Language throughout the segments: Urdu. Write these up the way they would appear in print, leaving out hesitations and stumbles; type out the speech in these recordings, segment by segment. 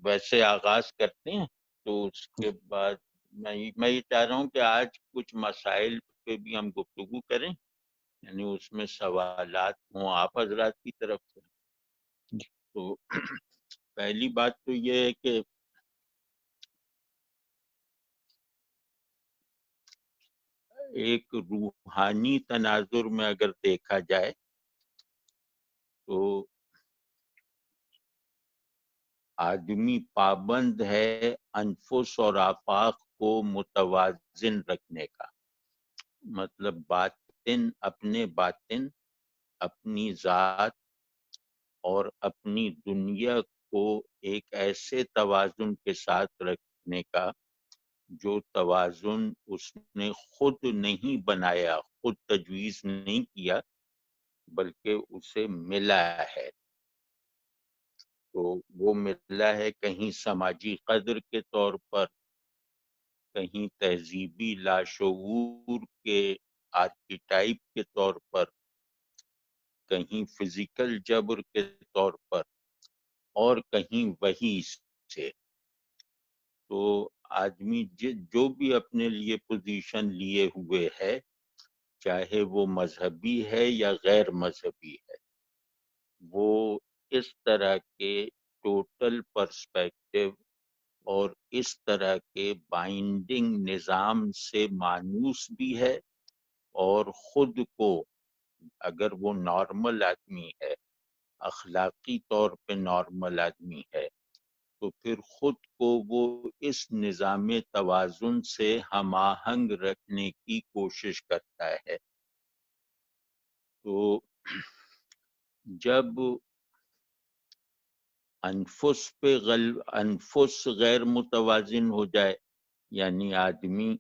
ویسے آغاز کرتے ہیں، تو اس کے بعد میں یہ چاہ رہا ہوں کہ آج کچھ مسائل پہ بھی ہم گفتگو کریں، یعنی اس میں سوالات ہوں آپ حضرات کی طرف سے۔ تو پہلی بات تو یہ ہے کہ ایک روحانی تناظر میں اگر دیکھا جائے تو آدمی پابند ہے انفس اور آفاق کو متوازن رکھنے کا، مطلب اپنے باطن، اپنی ذات اور اپنی دنیا کو ایک ایسے توازن کے ساتھ رکھنے کا جو توازن اس نے خود نہیں بنایا، خود تجویز نہیں کیا، بلکہ اسے ملا ہے۔ تو وہ ملا ہے کہیں سماجی قدر کے طور پر، کہیں تہذیبی لاشعور کے آرکیٹائپ کے طور پر، کہیں فزیکل جبر کے طور پر، اور کہیں وحی سے۔ تو آدمی جو بھی اپنے لیے پوزیشن لیے ہوئے ہے، چاہے وہ مذہبی ہے یا غیر مذہبی ہے، وہ اس طرح کے ٹوٹل پرسپیکٹو اور اس طرح کے بائنڈنگ نظام سے مانوس بھی ہے، اور خود کو، اگر وہ نارمل آدمی ہے، اخلاقی طور پہ نارمل آدمی ہے، تو پھر خود کو وہ اس نظام توازن سے ہم آہنگ رکھنے کی کوشش کرتا ہے۔ تو جب انفس غیر متوازن ہو جائے، یعنی آدمی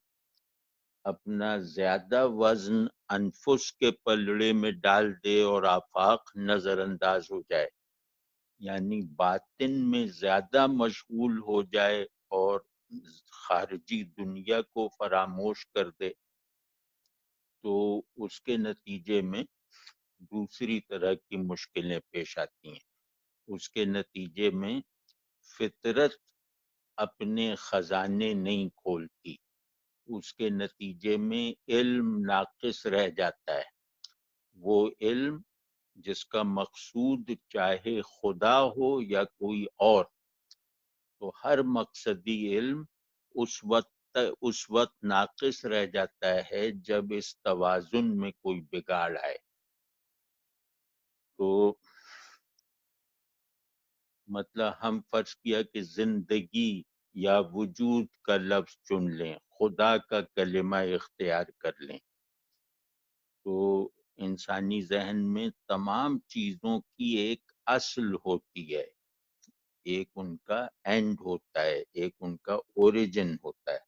اپنا زیادہ وزن انفس کے پلڑے میں ڈال دے اور آفاق نظر انداز ہو جائے، یعنی باطن میں زیادہ مشغول ہو جائے اور خارجی دنیا کو فراموش کر دے، تو اس کے نتیجے میں دوسری طرح کی مشکلیں پیش آتی ہیں۔ اس کے نتیجے میں فطرت اپنے خزانے نہیں کھولتی، اس کے نتیجے میں علم ناقص رہ جاتا ہے۔ وہ علم جس کا مقصود چاہے خدا ہو یا کوئی اور، تو ہر مقصدی علم اس وقت ناقص رہ جاتا ہے جب اس توازن میں کوئی بگاڑ آئے۔ تو مطلب ہم فرض کیا کہ زندگی یا وجود کا لفظ چن لیں، خدا کا کلمہ اختیار کر لیں، تو انسانی ذہن میں تمام چیزوں کی ایک اصل ہوتی ہے، ایک ان کا اینڈ ہوتا ہے، ایک ان کا اوریجن ہوتا ہے۔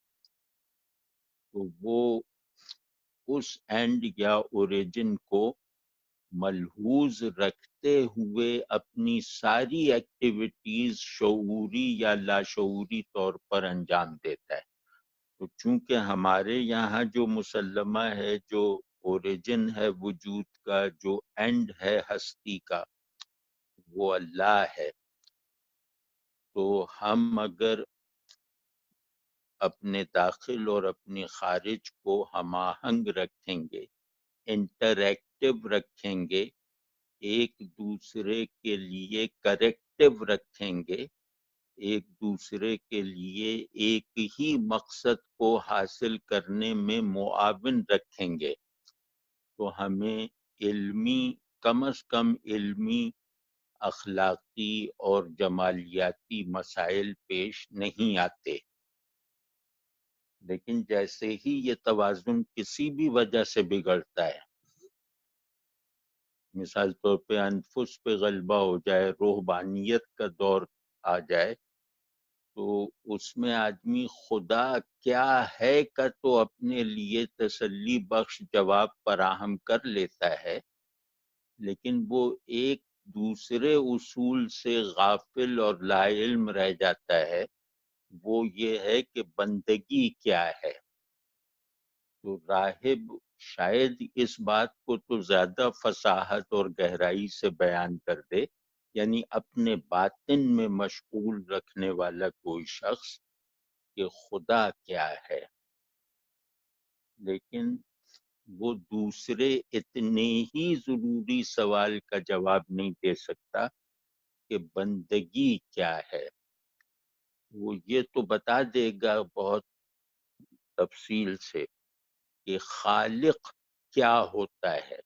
تو وہ اس اینڈ یا اوریجن کو ملحوظ رکھتے ہوئے اپنی ساری ایکٹیویٹیز شعوری یا لاشعوری طور پر انجام دیتا ہے۔ تو چونکہ ہمارے یہاں جو مسلمہ ہے، جو اوریجن ہے وجود کا، جو اینڈ ہے ہستی کا، وہ اللہ ہے، تو ہم اگر اپنے داخل اور اپنے خارج کو ہم آہنگ رکھیں گے، انٹریکٹیو رکھیں گے، ایک دوسرے کے لیے کریکٹیو رکھیں گے، ایک دوسرے کے لیے ایک ہی مقصد کو حاصل کرنے میں معاون رکھیں گے، تو ہمیں کم از کم علمی، اخلاقی اور جمالیاتی مسائل پیش نہیں آتے۔ لیکن جیسے ہی یہ توازن کسی بھی وجہ سے بگڑتا ہے، مثال طور پہ انفس پہ غلبہ ہو جائے، روحانیت کا دور آ جائے، تو اس میں آدمی خدا کیا ہے کا تو اپنے لیے تسلی بخش جواب فراہم کر لیتا ہے، لیکن وہ ایک دوسرے اصول سے غافل اور لا علم رہ جاتا ہے، وہ یہ ہے کہ بندگی کیا ہے۔ تو راہب شاید اس بات کو تو زیادہ فصاحت اور گہرائی سے بیان کر دے یعنی اپنے باطن میں مشغول رکھنے والا کوئی شخص کہ خدا کیا ہے، لیکن وہ دوسرے اتنے ہی ضروری سوال کا جواب نہیں دے سکتا کہ بندگی کیا ہے۔ وہ یہ تو بتا دے گا بہت تفصیل سے کہ خالق کیا ہوتا ہے،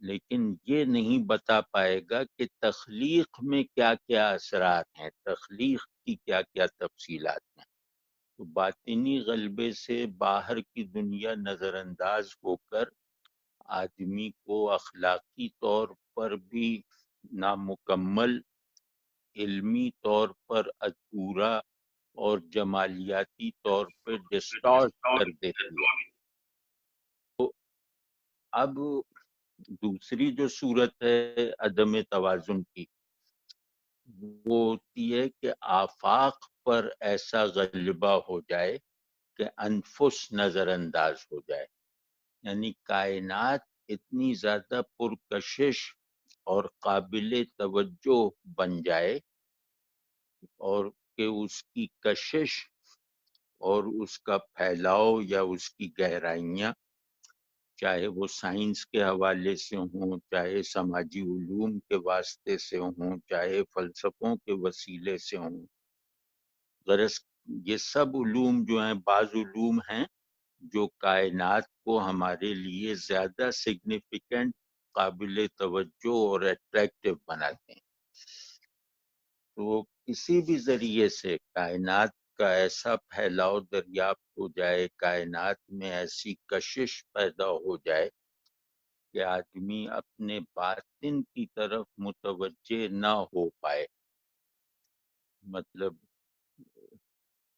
لیکن یہ نہیں بتا پائے گا کہ تخلیق میں کیا کیا اثرات ہیں، تخلیق کی کیا کیا تفصیلات ہیں۔ تو باطنی غلبے سے باہر کی دنیا نظر انداز ہو کر آدمی کو اخلاقی طور پر بھی نامکمل، علمی طور پر ادھورا اور جمالیاتی طور پہ ڈسٹارٹ کر دیتی ہے۔ تو اب دوسری جو صورت ہے عدم توازن کی، وہ ہوتی ہے کہ آفاق پر ایسا غلبہ ہو جائے کہ انفس نظر انداز ہو جائے، یعنی کائنات اتنی زیادہ پرکشش اور قابل توجہ بن جائے اور کہ اس کی کشش اور اس کا پھیلاؤ یا اس کی گہرائیاں، چاہے وہ سائنس کے حوالے سے ہوں، چاہے سماجی علوم کے واسطے سے ہوں، چاہے فلسفوں کے وسیلے سے ہوں، غرض یہ سب علوم جو ہیں، بعض علوم ہیں جو کائنات کو ہمارے لیے زیادہ سگنیفیکنٹ، قابل توجہ اور اٹریکٹیو بناتے ہیں۔ تو کسی بھی ذریعے سے کائنات کا ایسا پھیلاؤ دریافت ہو جائے، کائنات میں ایسی کشش پیدا ہو جائے کہ آدمی اپنے باطن کی طرف متوجہ نہ ہو پائے، مطلب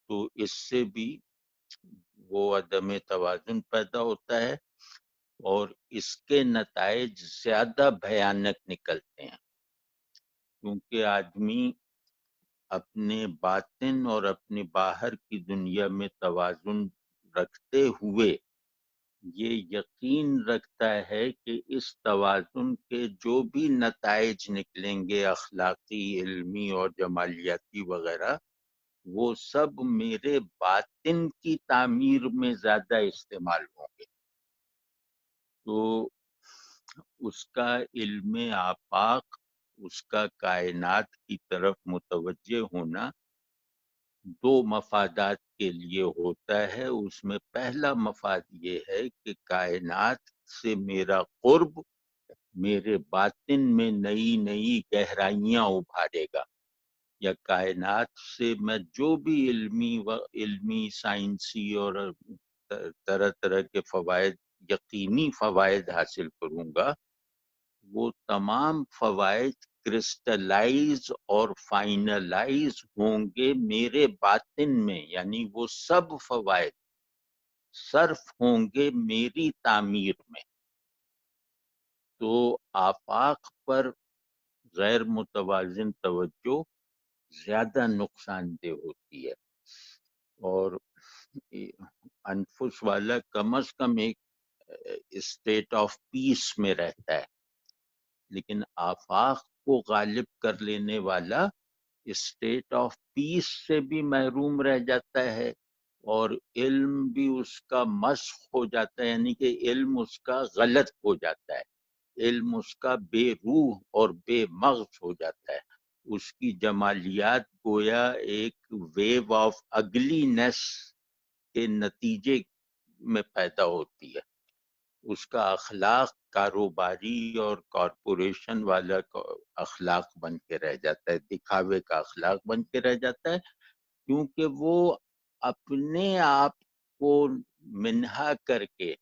تو اس سے بھی وہ عدم توازن پیدا ہوتا ہے اور اس کے نتائج زیادہ بھیانک نکلتے ہیں، کیونکہ آدمی اپنے باطن اور اپنے باہر کی دنیا میں توازن رکھتے ہوئے یہ یقین رکھتا ہے کہ اس توازن کے جو بھی نتائج نکلیں گے، اخلاقی، علمی اور جمالیاتی وغیرہ، وہ سب میرے باطن کی تعمیر میں زیادہ استعمال ہوں گے۔ تو اس کا علم آفاق، اس کا کائنات کی طرف متوجہ ہونا دو مفادات کے لیے ہوتا ہے۔ اس میں پہلا مفاد یہ ہے کہ کائنات سے میرا قرب میرے باطن میں نئی نئی گہرائیاں ابھارے گا، یا کائنات سے میں جو بھی علمی سائنسی اور طرح طرح کے فوائد، یقینی فوائد حاصل کروں گا، وہ تمام فوائد کرسٹلائز اور فائنلائز ہوں گے میرے باطن میں، یعنی وہ سب فوائد صرف ہوں گے میری تعمیر میں۔ تو آفاق پر غیر متوازن توجہ زیادہ نقصان دہ ہوتی ہے، اور انفس والا کم از کم ایک اسٹیٹ آف پیس میں رہتا ہے، لیکن آفاق کو غالب کر لینے والا اسٹیٹ آف پیس سے بھی محروم رہ جاتا ہے، اور علم بھی اس کا مسخ ہو جاتا ہے، یعنی کہ علم اس کا غلط ہو جاتا ہے، علم اس کا بے روح اور بے مغز ہو جاتا ہے، اس کی جمالیات گویا ایک ویو آف اگلی نیس کے نتیجے میں پیدا ہوتی ہے، اس کا اخلاق کاروباری اور کارپوریشن والا اخلاق بن کے رہ جاتا ہے، دکھاوے کا اخلاق بن کے رہ جاتا ہے، کیونکہ وہ اپنے آپ کو منہا کر کے،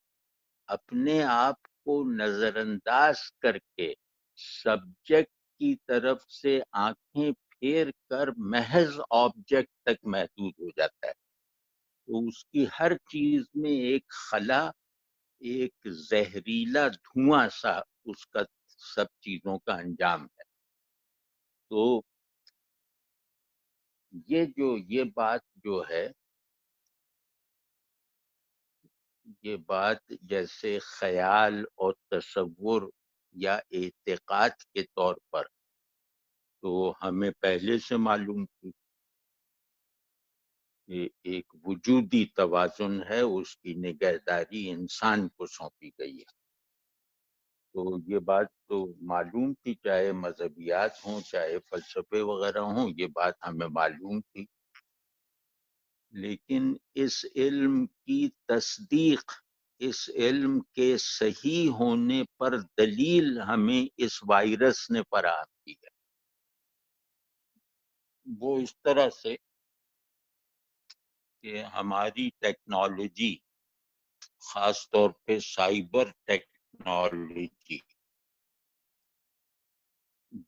اپنے آپ کو نظر انداز کر کے، سبجیکٹ کی طرف سے آنکھیں پھیر کر محض آبجیکٹ تک محدود ہو جاتا ہے، تو اس کی ہر چیز میں ایک خلا، ایک زہریلا دھواں سا اس کا سب چیزوں کا انجام ہے۔ تو یہ بات جو ہے، یہ بات جیسے خیال اور تصور یا اعتقاد کے طور پر تو ہمیں پہلے سے معلوم تھی کہ ایک وجودی توازن ہے، اس کی نگہداری انسان کو سونپی گئی ہے. تو یہ بات تو معلوم تھی، چاہے مذہبیات ہوں چاہے فلسفے وغیرہ ہوں، یہ بات ہمیں معلوم تھی. لیکن اس علم کی تصدیق، اس علم کے صحیح ہونے پر دلیل ہمیں اس وائرس نے فراہم کی ہے. وہ اس طرح سے کہ ہماری ٹیکنالوجی، خاص طور پہ سائبر ٹیکنالوجی،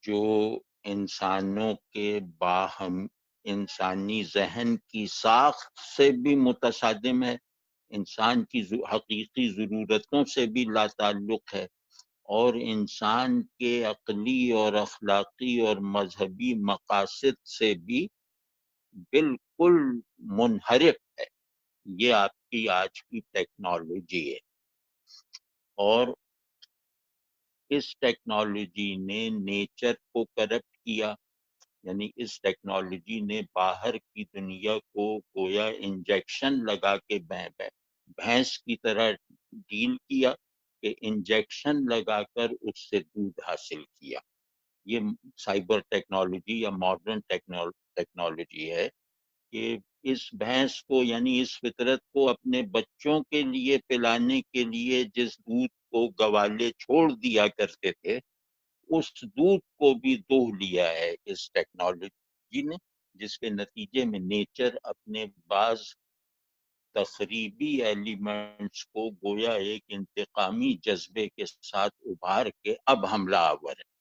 جو انسانوں کے باہم انسانی ذہن کی ساخت سے بھی متصادم ہے، انسان کی حقیقی ضرورتوں سے بھی لا تعلق ہے، اور انسان کے عقلی اور اخلاقی اور مذہبی مقاصد سے بھی بالکل منحرف ہے. یہ آپ کی آج کی ٹیکنالوجی ہے. اور اس ٹیکنالوجی نے نیچر کو کرپٹ کیا، یعنی اس ٹیکنالوجی نے باہر کی دنیا کو گویا انجیکشن لگا کے بھینس کی طرح ڈیل کیا کہ انجیکشن لگا کر اس سے دودھ حاصل کیا. یہ سائبر ٹیکنالوجی یا ماڈرن ٹیکنالوجی ہے کہ اس بھینس کو، یعنی اس فطرت کو اپنے بچوں کے لیے پلانے کے لیے جس دودھ کو گوالے چھوڑ دیا کرتے تھے، اس دودھ کو بھی دوہ لیا ہے اس ٹیکنالوجی نے، جس کے نتیجے میں نیچر اپنے بعض تخریبی ایلیمنٹس کو گویا ایک انتقامی جذبے کے ساتھ ابھار کے اب حملہ آور ہے.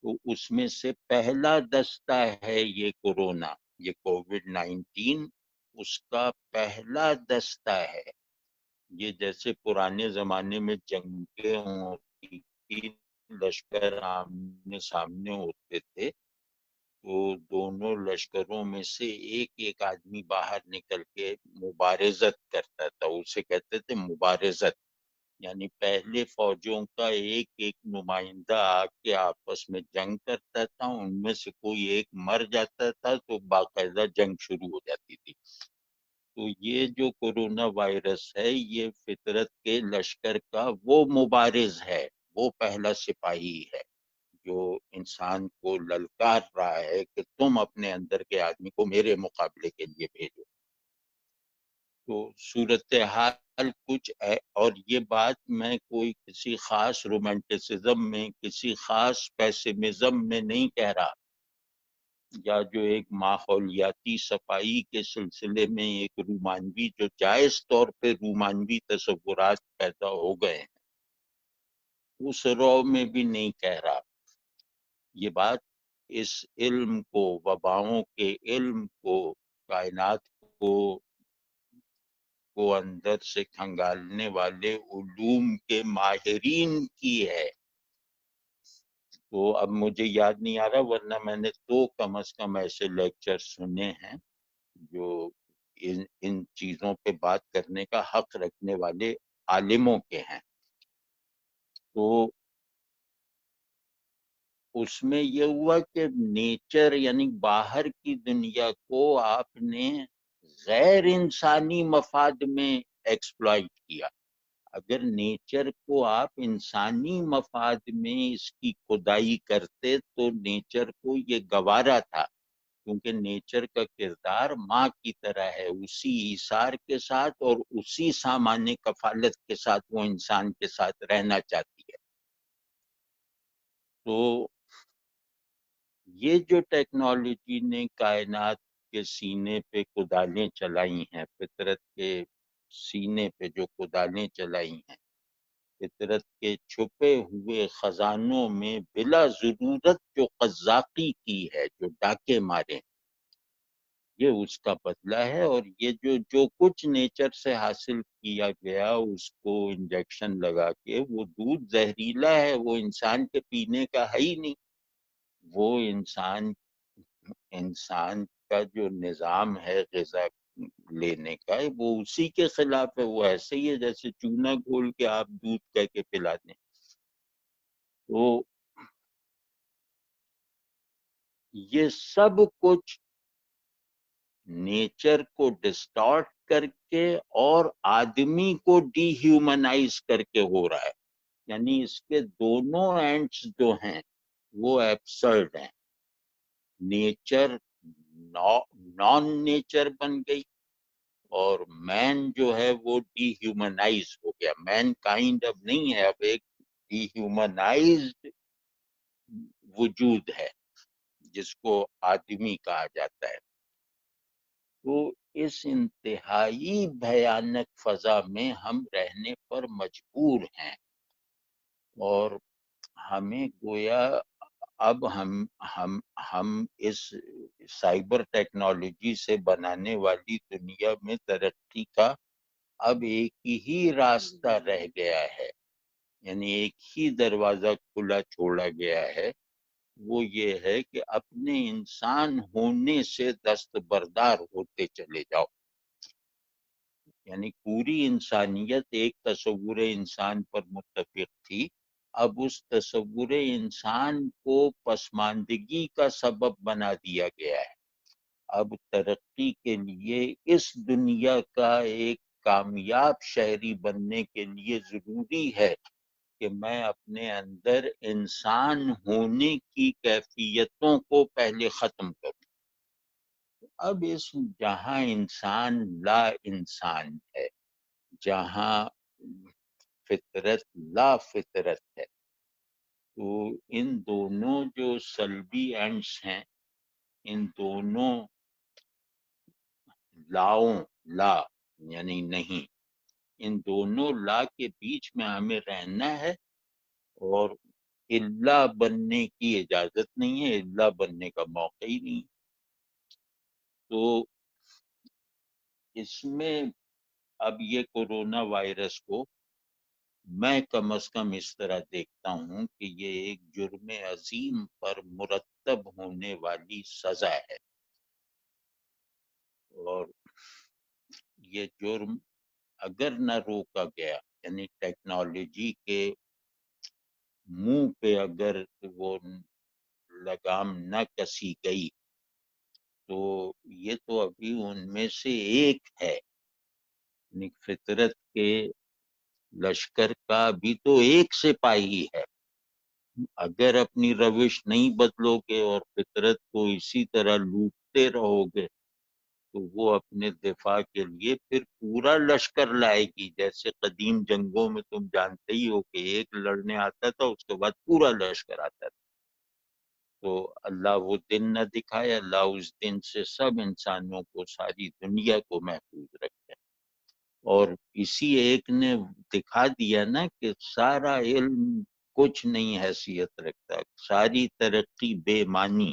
تو اس میں سے پہلا دستہ ہے یہ کورونا، یہ کووڈ-19 اس کا پہلا دستہ ہے. یہ جیسے پرانے زمانے میں جنگیں ہوتی تھی، لشکر آمنے سامنے ہوتے تھے، تو دونوں لشکروں میں سے ایک ایک آدمی باہر نکل کے مبارزت کرتا تھا، اسے کہتے تھے مبارزت. یعنی پہلے فوجوں کا ایک ایک نمائندہ آ کے آپس میں جنگ کرتا تھا، ان میں سے کوئی ایک مر جاتا تھا تو باقاعدہ جنگ شروع ہو جاتی تھی. تو یہ جو کورونا وائرس ہے، یہ فطرت کے لشکر کا وہ مبارز ہے، وہ پہلا سپاہی ہے جو انسان کو للکار رہا ہے کہ تم اپنے اندر کے آدمی کو میرے مقابلے کے لیے بھیجو. تو صورتحال کچھ ہے، اور یہ بات میں کوئی کسی خاص رومانٹسزم میں، کسی خاص پیسمزم میں نہیں کہہ رہا، یا جو ایک ماحولیاتی صفائی کے سلسلے میں ایک رومانوی، جو جائز طور پہ رومانوی تصورات پیدا ہو گئے ہیں، اس رو میں بھی نہیں کہہ رہا. یہ بات اس علم کو، وباؤں کے علم کو، کائنات کو اندر سے کھنگالنے والے علوم کے ماہرین کی ہے. تو اب مجھے یاد نہیں آ رہا، ورنہ میں نے تو کم از کم ایسے لیکچر سنے ہیں جو ان چیزوں پہ بات کرنے کا حق رکھنے والے عالموں کے ہیں. تو اس میں یہ ہوا کہ نیچر، یعنی باہر کی دنیا کو آپ نے غیر انسانی مفاد میں ایکسپلائٹ کیا. اگر نیچر کو آپ انسانی مفاد میں اس کی کھدائی کرتے تو نیچر کو یہ گوارا تھا، کیونکہ نیچر کا کردار ماں کی طرح ہے، اسی ایثار کے ساتھ اور اسی سامان کفالت کے ساتھ وہ انسان کے ساتھ رہنا چاہتی ہے. تو یہ جو ٹیکنالوجی نے کائنات کے سینے پہ کدالیں چلائی ہیں، فطرت کے سینے پہ جو کدالیں چلائی ہیں، فطرت کے چھپے ہوئے خزانوں میں بلا ضرورت جو قذاقی کی ہے، جو ڈاکے مارے، یہ اس کا بدلہ ہے. اور یہ جو کچھ نیچر سے حاصل کیا گیا، اس کو انجیکشن لگا کے، وہ دودھ زہریلا ہے، وہ انسان کے پینے کا ہے ہی نہیں. وہ انسان کا جو نظام ہے غذا لینے کا، وہ اسی کے خلاف ہے. وہ ایسے ہی ہے جیسے چونا گھول کے آپ دودھ کہہ کے پلا دیں. تو یہ سب کچھ نیچر کو ڈسٹارٹ کر کے اور آدمی کو ڈی ہیومنائز کر کے ہو رہا ہے. یعنی اس کے دونوں اینڈز جو ہیں وہ ایبسرڈ ہیں. نیچر نان نیچر بن گئی اور مین جو ہے وہ ڈی ہیومنائز ہو گیا. مین کائنڈ اب نہیں ہے، اب ایک ڈی ہیومنائزڈ وجود ہے جس کو آدمی کہا جاتا ہے. تو اس انتہائی بھیانک فضا میں ہم رہنے پر مجبور ہیں، اور ہمیں گویا اب ہم اس سائبر ٹیکنالوجی سے بنانے والی دنیا میں ترقی کا اب ایک ہی راستہ رہ گیا ہے، یعنی ایک ہی دروازہ کھلا چھوڑا گیا ہے. وہ یہ ہے کہ اپنے انسان ہونے سے دستبردار ہوتے چلے جاؤ. یعنی پوری انسانیت ایک تصور انسان پر متفق تھی، اب اس تصور انسان کو پسماندگی کا سبب بنا دیا گیا ہے. اب ترقی کے لیے اس دنیا کا ایک کامیاب شہری بننے کے لیے ضروری ہے کہ میں اپنے اندر انسان ہونے کی کیفیتوں کو پہلے ختم کروں. اب اس جہاں انسان لا انسان ہے، جہاں فطرت لا فطرت ہے، تو ان دونوں جو سلبی اینڈس ہیں، ان دونوں لاؤں، لا یعنی نہیں، ان دونوں لا کے بیچ میں ہمیں رہنا ہے، اور اللہ بننے کی اجازت نہیں ہے، اللہ بننے کا موقع ہی نہیں. تو اس میں اب یہ کورونا وائرس کو میں کم از کم اس طرح دیکھتا ہوں کہ یہ ایک جرم عظیم پر مرتب ہونے والی سزا ہے، اور یہ جرم اگر نہ روکا گیا، یعنی ٹیکنالوجی کے منہ پہ اگر وہ لگام نہ کسی گئی، تو یہ تو ابھی ان میں سے ایک ہے. یعنی فطرت کے لشکر کا بھی تو ایک سپاہی ہے. اگر اپنی روش نہیں بدلو گے اور فطرت کو اسی طرح لوٹتے رہو گے، تو وہ اپنے دفاع کے لیے پھر پورا لشکر لائے گی. جیسے قدیم جنگوں میں تم جانتے ہی ہو کہ ایک لڑنے آتا تھا، اس کے بعد پورا لشکر آتا تھا. تو اللہ وہ دن نہ دکھائے، اللہ اس دن سے سب انسانوں کو، ساری دنیا کو محفوظ رکھے. اور اسی ایک نے دکھا دیا نا کہ سارا علم کچھ نہیں حیثیت رکھتا، ساری ترقی بے معنی.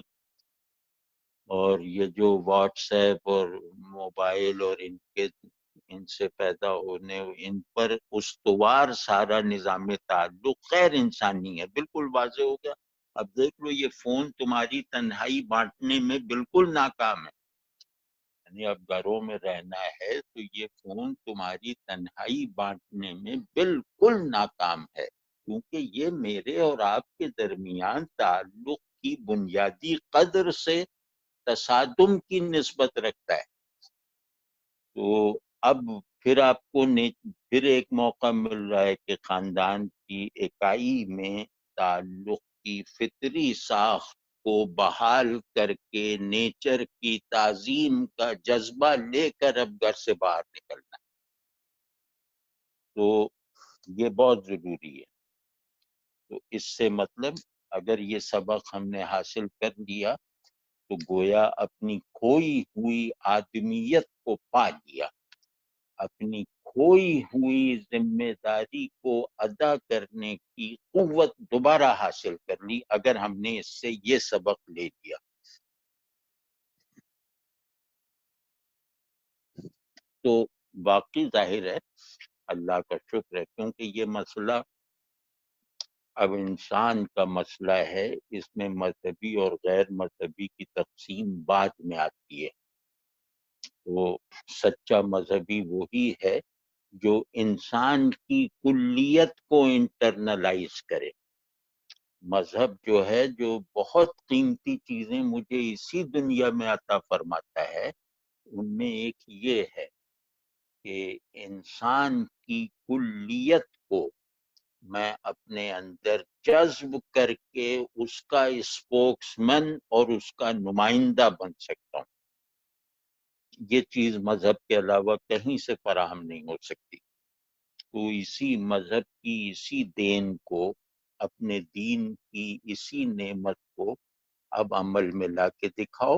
اور یہ جو واٹس ایپ اور موبائل اور ان سے پیدا ہونے، ان پر استوار سارا نظام تعلق غیر انسانی ہے، بالکل واضح ہو گیا. اب دیکھ لو، یہ فون تمہاری تنہائی بانٹنے میں بالکل ناکام ہے. یعنی اب گھروں میں رہنا ہے تو یہ فون تمہاری تنہائی بانٹنے میں بالکل ناکام ہے، کیونکہ یہ میرے اور آپ کے درمیان تعلق کی بنیادی قدر سے تصادم کی نسبت رکھتا ہے. تو اب پھر آپ کو پھر ایک موقع مل رہا ہے کہ خاندان کی اکائی میں تعلق کی فطری ساخت کو بحال کر کے نیچر کی تعظیم کا جذبہ لے کر اب گھر سے باہر نکلنا ہے. تو یہ بہت ضروری ہے. تو اس سے مطلب اگر یہ سبق ہم نے حاصل کر لیا تو گویا اپنی کھوئی ہوئی آدمیت کو پا لیا، اپنی کھوئی ہوئی ذمہ داری کو ادا کرنے کی قوت دوبارہ حاصل کر لی، اگر ہم نے اس سے یہ سبق لے لیا. تو باقی ظاہر ہے اللہ کا شکر ہے، کیونکہ یہ مسئلہ اب انسان کا مسئلہ ہے، اس میں مذہبی اور غیر مذہبی کی تقسیم بعد میں آتی ہے. وہ سچا مذہبی وہی ہے جو انسان کی کلیت کو انٹرنلائز کرے. مذہب جو ہے جو بہت قیمتی چیزیں مجھے اسی دنیا میں عطا فرماتا ہے، ان میں ایک یہ ہے کہ انسان کی کلیت کو میں اپنے اندر جذب کر کے اس کا اسپوکس مین اور اس کا نمائندہ بن سکتا ہوں. یہ چیز مذہب کے علاوہ کہیں سے فراہم نہیں ہو سکتی. تو اسی مذہب کی اسی دین کو، اپنے دین کی اسی نعمت کو اب عمل میں لا کے دکھاؤ،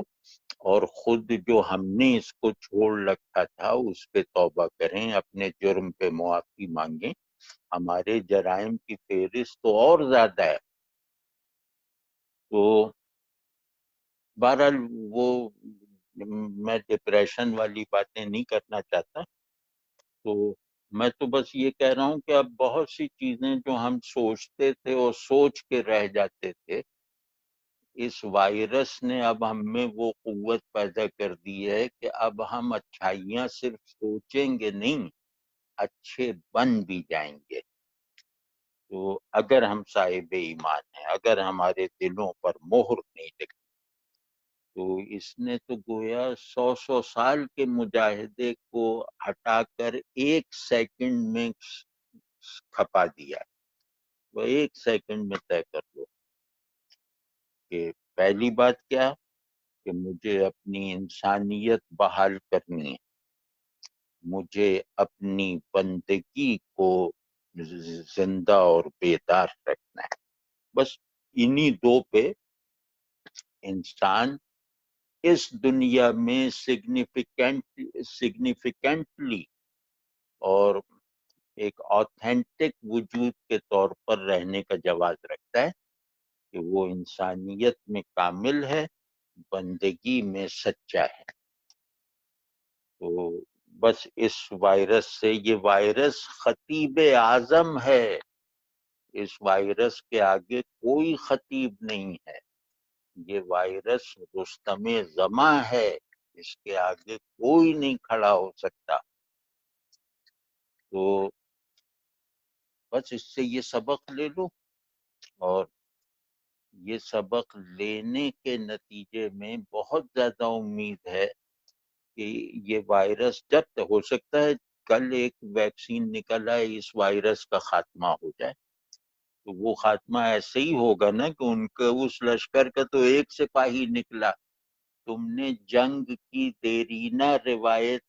اور خود جو ہم نے اس کو چھوڑ رکھا تھا اس پہ توبہ کریں، اپنے جرم پہ معافی مانگیں. ہمارے جرائم کی فہرست تو اور زیادہ ہے. تو بہرحال وہ میں ڈپریشن والی باتیں نہیں کرنا چاہتا. تو میں تو بس یہ کہہ رہا ہوں کہ اب بہت سی چیزیں جو ہم سوچتے تھے اور سوچ کے رہ جاتے تھے، اس وائرس نے اب ہم میں وہ قوت پیدا کر دی ہے کہ اب ہم اچھائیاں صرف سوچیں گے نہیں، اچھے بن بھی جائیں گے. تو اگر ہم صاحب ایمان ہیں، اگر ہمارے دلوں پر مہر نہیں لگی، تو اس نے تو گویا 100 سال کے مجاہدے کو ہٹا کر 1 سیکنڈ میں کھپا دیا. وہ 1 سیکنڈ میں طے کر لو کہ پہلی بات کیا کہ مجھے اپنی انسانیت بحال کرنی ہے، مجھے اپنی بندگی کو زندہ اور بیدار رکھنا ہے. بس انہی دو پہ انسان اس دنیا میں سگنیفیکنٹلی اور ایک آتھینٹک وجود کے طور پر رہنے کا جواز رکھتا ہے کہ وہ انسانیت میں کامل ہے، بندگی میں سچا ہے. تو بس اس وائرس سے، یہ وائرس خطیب اعظم ہے، اس وائرس کے آگے کوئی خطیب نہیں ہے. یہ وائرس رستم زماں ہے، اس کے آگے کوئی نہیں کھڑا ہو سکتا. تو بس اس سے یہ سبق لے لو، اور یہ سبق لینے کے نتیجے میں بہت زیادہ امید ہے کہ یہ وائرس جب تک ہو سکتا ہے کل ایک ویکسین نکل آئے، اس وائرس کا خاتمہ ہو جائے. تو وہ خاتمہ ایسے ہی ہوگا نا کہ ان کا اس لشکر کا تو ایک سپاہی نکلا. تم نے جنگ کی دیرینہ روایت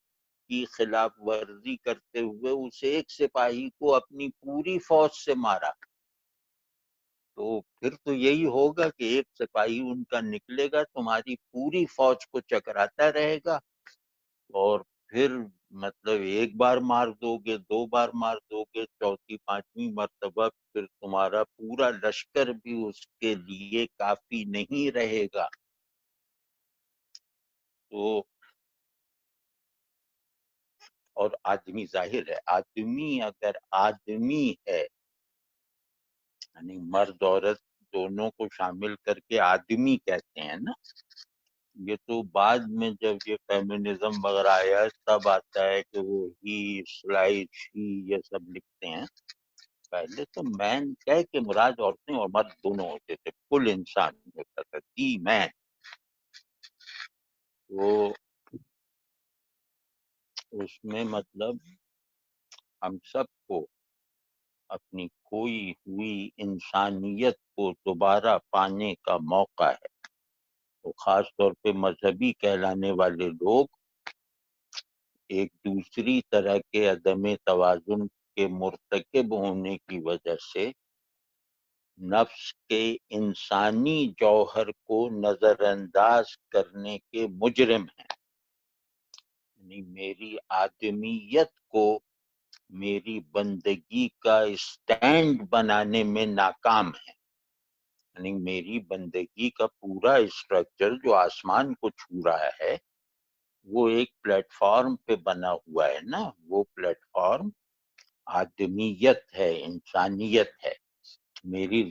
کی خلاف ورزی کرتے ہوئے اس ایک سپاہی کو اپنی پوری فوج سے مارا. تو پھر تو یہی ہوگا کہ ایک سپاہی ان کا نکلے گا، تمہاری پوری فوج کو چکراتا رہے گا، اور پھر مطلب ایک بار مار دو گے، 2 بار مار دو گے، چوتھی پانچویں مرتبہ پھر تمہارا پورا لشکر بھی اس کے لیے کافی نہیں رہے گا. تو اور آدمی ظاہر ہے، آدمی اگر آدمی ہے، یعنی مرد عورت دونوں کو شامل کر کے آدمی کہتے ہیں نا. یہ تو بعد میں جب یہ فیمنزم وغیرہ آیا تب آتا ہے کہ وہ ہی سلائڈ شی یہ سب لکھتے ہیں. پہلے تو مین کہہ کے مراد عورتیں اور مرد دونوں ہوتے تھے، کل انسان ہوتا تھا، دی مین. وہ اس میں مطلب ہم سب کو اپنی کھوئی ہوئی انسانیت کو دوبارہ پانے کا موقع ہے. تو خاص طور پہ مذہبی کہلانے والے لوگ ایک دوسری طرح کے عدم توازن کے مرتکب ہونے کی وجہ سے نفس کے انسانی جوہر کو نظر انداز کرنے کے مجرم ہیں. یعنی میری آدمیت کو میری بندگی کا اسٹینڈ بنانے میں ناکام ہے. یعنی میری بندگی کا پورا اسٹرکچر جو آسمان کو چھو رہا ہے وہ ایک پلیٹ فارم پہ بنا ہوا ہے نا. وہ پلیٹ فارم آدمیت ہے، انسانیت ہے. میری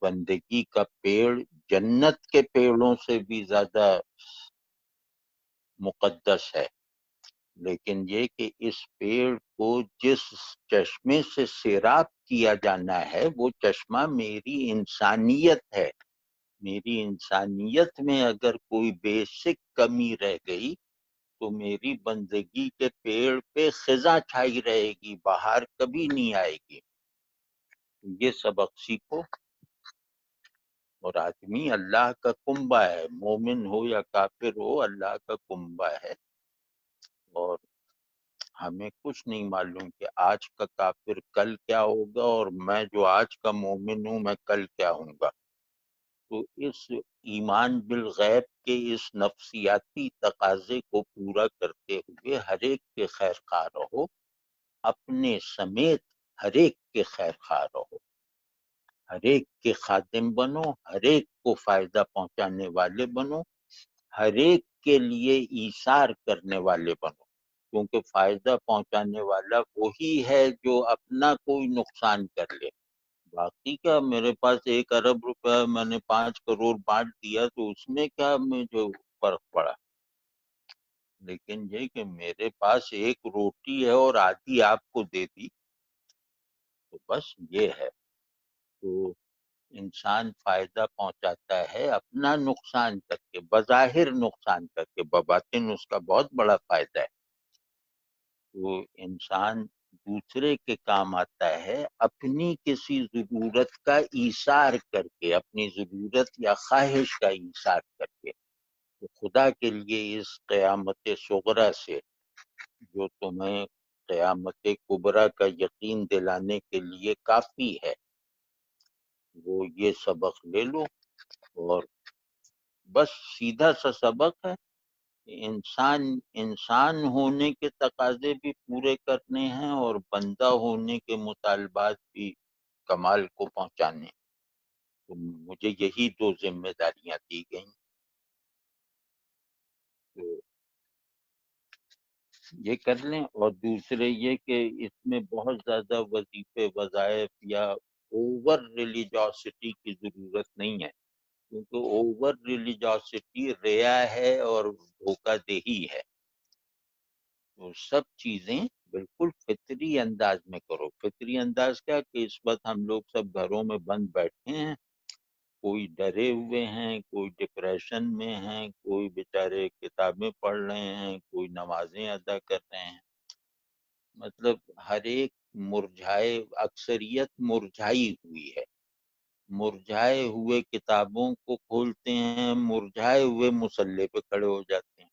بندگی کا پیڑ جنت کے پیڑوں سے بھی زیادہ مقدس ہے. لیکن یہ کہ اس پیڑ کو جس چشمے سے سیراب کیا جانا ہے وہ چشمہ میری انسانیت ہے. میری انسانیت میں اگر کوئی بیسک کمی رہ گئی تو میری بندگی کے پیڑ پہ خزاں چھائی رہے گی، باہر کبھی نہیں آئے گی. یہ سبق سیکھو. اور آدمی اللہ کا کنبہ ہے، مومن ہو یا کافر ہو اللہ کا کنبہ ہے. اور ہمیں کچھ نہیں معلوم کہ آج کا کافر کل کیا ہوگا، اور میں جو آج کا مومن ہوں میں کل کیا ہوں گا. تو اس ایمان بالغیب کے اس نفسیاتی تقاضے کو پورا کرتے ہوئے ہر ایک کے خیر خواہ رہو، اپنے سمیت ہر ایک کے خیر خواہ رہو، ہر ایک کے خادم بنو، ہر ایک کو فائدہ پہنچانے والے بنو، ہر ایک کے لیے ایثار کرنے والے بنو. کیونکہ فائدہ پہنچانے والا وہی ہے جو اپنا کوئی نقصان کر لے. باقی کیا، میرے پاس 1 ارب روپے میں نے 5 کروڑ بانٹ دیا تو اس میں کیا مجھے فرق پڑا. لیکن یہ کہ میرے پاس 1 روٹی ہے اور آدھی آپ کو دے دی تو بس یہ ہے. تو انسان فائدہ پہنچاتا ہے اپنا نقصان کر کے، بظاہر نقصان کر کے، بباطن اس کا بہت بڑا فائدہ ہے. تو انسان دوسرے کے کام آتا ہے اپنی کسی ضرورت کا ایثار کر کے، اپنی ضرورت یا خواہش کا ایثار کر کے. تو خدا کے لیے اس قیامت صغریٰ سے جو تمہیں قیامت کبریٰ کا یقین دلانے کے لیے کافی ہے، وہ یہ سبق لے لو. اور بس سیدھا سا سبق ہے، انسان ہونے کے تقاضے بھی پورے کرنے ہیں اور بندہ ہونے کے مطالبات بھی کمال کو پہنچانے. تو مجھے یہی 2 ذمہ داریاں دی گئیں. تو یہ کر لیں. اور دوسرے یہ کہ اس میں بہت زیادہ وظیفے وظائف یا اوور ریلیجاسٹی کی ضرورت نہیں ہے، کیونکہ اوور ریلیجاسٹی ریا ہے اور دھوکہ دہی ہے. تو سب چیزیں بالکل فطری انداز میں کرو. فطری انداز کیا کہ اس وقت ہم لوگ سب گھروں میں بند بیٹھے ہیں، کوئی ڈرے ہوئے ہیں، کوئی ڈپریشن میں ہیں، کوئی بیچارے کتابیں پڑھ رہے ہیں، کوئی نمازیں ادا کر رہے ہیں. مطلب ہر ایک مرجھائے، اکثریت مرجھائی ہوئی ہے. مرجھائے ہوئے کتابوں کو کھولتے ہیں، مرجھائے ہوئے مصلے پہ کھڑے ہو جاتے ہیں.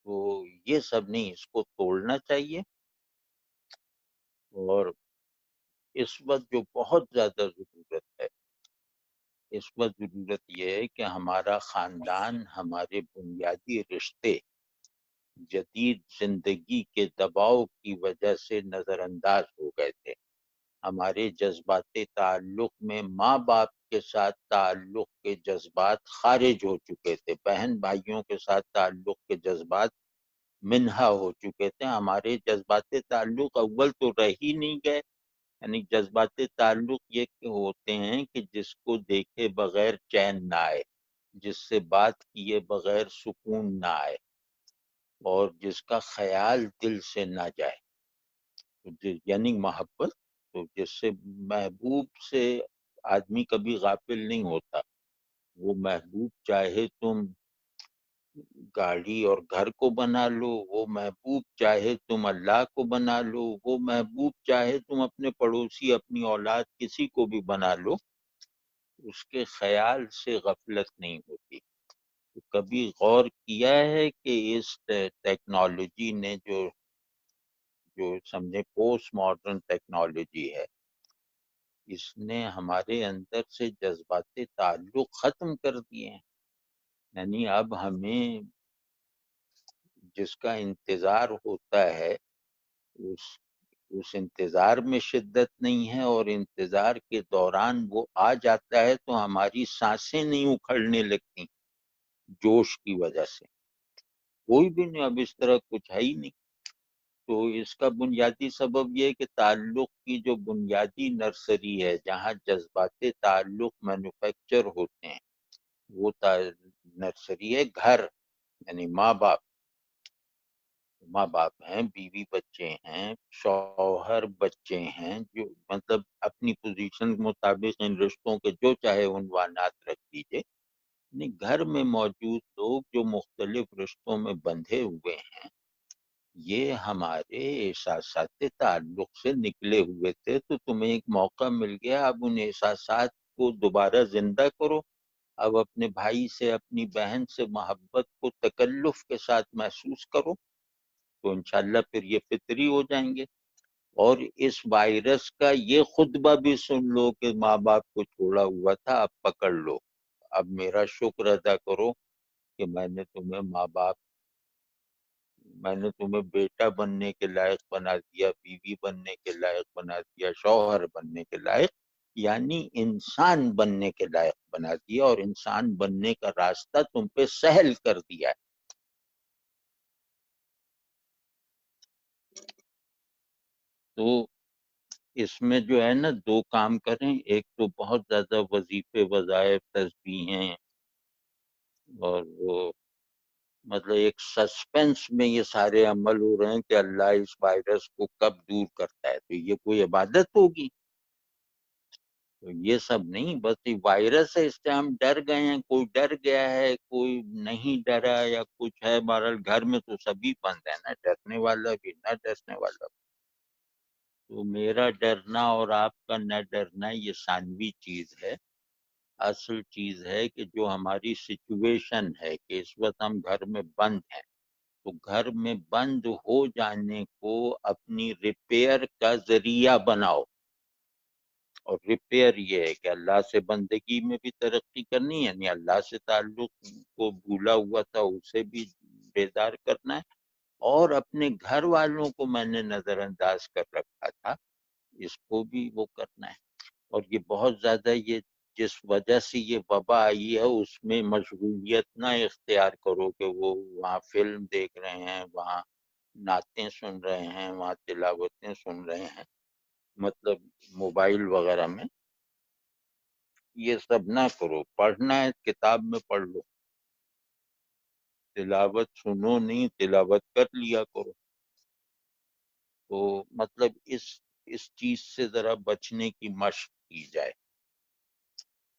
تو یہ سب نہیں، اس کو توڑنا چاہیے. اور اس وقت جو بہت زیادہ ضرورت ہے، اس وقت ضرورت یہ ہے کہ ہمارا خاندان، ہمارے بنیادی رشتے جدید زندگی کے دباؤ کی وجہ سے نظر انداز ہو گئے تھے. ہمارے جذباتی تعلق میں ماں باپ کے ساتھ تعلق کے جذبات خارج ہو چکے تھے، بہن بھائیوں کے ساتھ تعلق کے جذبات منہا ہو چکے تھے. ہمارے جذباتی تعلق اول تو رہ ہی نہیں گئے. یعنی جذباتی تعلق یہ ہوتے ہیں کہ جس کو دیکھے بغیر چین نہ آئے، جس سے بات کیے بغیر سکون نہ آئے، اور جس کا خیال دل سے نہ جائے. یعنی محبت. تو جس سے محبوب سے آدمی کبھی غافل نہیں ہوتا. وہ محبوب چاہے تم گاڑی اور گھر کو بنا لو، وہ محبوب چاہے تم اللہ کو بنا لو، وہ محبوب چاہے تم اپنے پڑوسی، اپنی اولاد، کسی کو بھی بنا لو، اس کے خیال سے غفلت نہیں ہوتی. تو کبھی غور کیا ہے کہ اس ٹیکنالوجی نے جو سمجھے پوسٹ ماڈرن ٹیکنالوجی ہے، اس نے ہمارے اندر سے جذباتی تعلق ختم کر دیے ہیں. یعنی اب ہمیں جس کا انتظار ہوتا ہے اس انتظار میں شدت نہیں ہے، اور انتظار کے دوران وہ آ جاتا ہے تو ہماری سانسیں نہیں اکھڑنے لگتی جوش کی وجہ سے. کوئی بھی نہیں، اب اس طرح کچھ ہے ہی نہیں. تو اس کا بنیادی سبب یہ ہے کہ تعلق کی جو بنیادی نرسری ہے، جہاں جذباتی تعلق مینوفیکچر ہوتے ہیں، وہ نرسری ہے گھر، یعنی ماں باپ. ماں باپ ہیں، بیوی بچے ہیں، شوہر بچے ہیں، جو مطلب اپنی پوزیشن کے مطابق ان رشتوں کے جو چاہے عنوانات رکھ دیجئے، یعنی گھر میں موجود لوگ جو مختلف رشتوں میں بندھے ہوئے ہیں، یہ ہمارے احساسات تعلق سے نکلے ہوئے تھے، تو تمہیں ایک موقع مل گیا، اب ان احساسات کو دوبارہ زندہ کرو، اب اپنے بھائی سے اپنی بہن سے محبت کو تکلف کے ساتھ محسوس کرو، تو انشاءاللہ پھر یہ فطری ہو جائیں گے۔ اور اس وائرس کا یہ خطبہ بھی سن لو کہ ماں باپ کو چھوڑا ہوا تھا، اب پکڑ لو، اب میرا شکر ادا کرو کہ میں نے تمہیں بیٹا بننے کے لائق بنا دیا، بیوی بننے کے لائق بنا دیا، شوہر بننے کے لائق، یعنی انسان بننے کے لائق بنا دیا، اور انسان بننے کا راستہ تم پہ سہل کر دیا ہے۔ تو اس میں جو ہے نا دو کام کریں، ایک تو بہت زیادہ وظیفے وظائف تسبیحیں اور وہ مطلب ایک سسپینس میں یہ سارے عمل ہو رہے ہیں کہ اللہ اس وائرس کو کب دور کرتا ہے، تو یہ کوئی عبادت ہوگی؟ تو یہ سب نہیں، بس یہ وائرس ہے، اس سے ہم ڈر گئے ہیں، کوئی ڈر گیا ہے، کوئی نہیں ڈرا یا کچھ ہے، بہرحال گھر میں تو سبھی بند ہے نا، ڈرنے والا بھی نہ ڈرنے والا بھی۔ تو میرا ڈرنا اور آپ کا نہ ڈرنا یہ ثانوی چیز ہے، اصل چیز ہے کہ جو ہماری سچویشن ہے کہ اس وقت ہم گھر میں بند ہیں، تو گھر میں بند ہو جانے کو اپنی ریپیئر کا ذریعہ بناؤ، اور ریپیئر یہ ہے کہ اللہ سے بندگی میں بھی ترقی کرنی، یعنی اللہ سے تعلق کو بھولا ہوا تھا اسے بھی بیدار کرنا ہے، اور اپنے گھر والوں کو میں نے نظر انداز کر رکھا تھا اس کو بھی وہ کرنا ہے۔ اور یہ بہت زیادہ یہ جس وجہ سے یہ وبا آئی ہے اس میں مشغولیت نہ اختیار کرو کہ وہ وہاں فلم دیکھ رہے ہیں، وہاں نعتیں سن رہے ہیں، وہاں تلاوتیں سن رہے ہیں، مطلب موبائل وغیرہ میں یہ سب نہ کرو، پڑھنا ہے کتاب میں پڑھ لو، تلاوت سنو نہیں، تلاوت کر لیا کرو۔ تو مطلب اس چیز سے ذرا بچنے کی مشق کی جائے،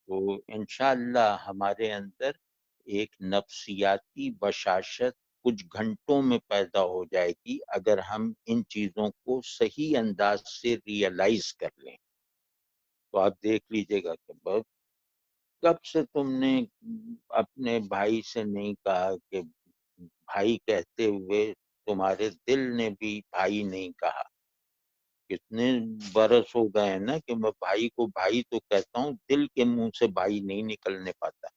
تو انشاءاللہ ہمارے اندر ایک نفسیاتی بشاشت کچھ گھنٹوں میں پیدا ہو جائے گی اگر ہم ان چیزوں کو صحیح انداز سے ریئلائز کر لیں۔ تو آپ دیکھ لیجئے گا کہ بہت کب سے تم نے اپنے بھائی سے نہیں کہا کہ بھائی کہتے ہوئے تمہارے دل نے بھی بھائی نہیں کہا، کتنے برس ہو گئے ہیں نا کہ میں بھائی کو بھائی تو کہتا ہوں، دل کے منہ سے بھائی نہیں نکلنے پاتا،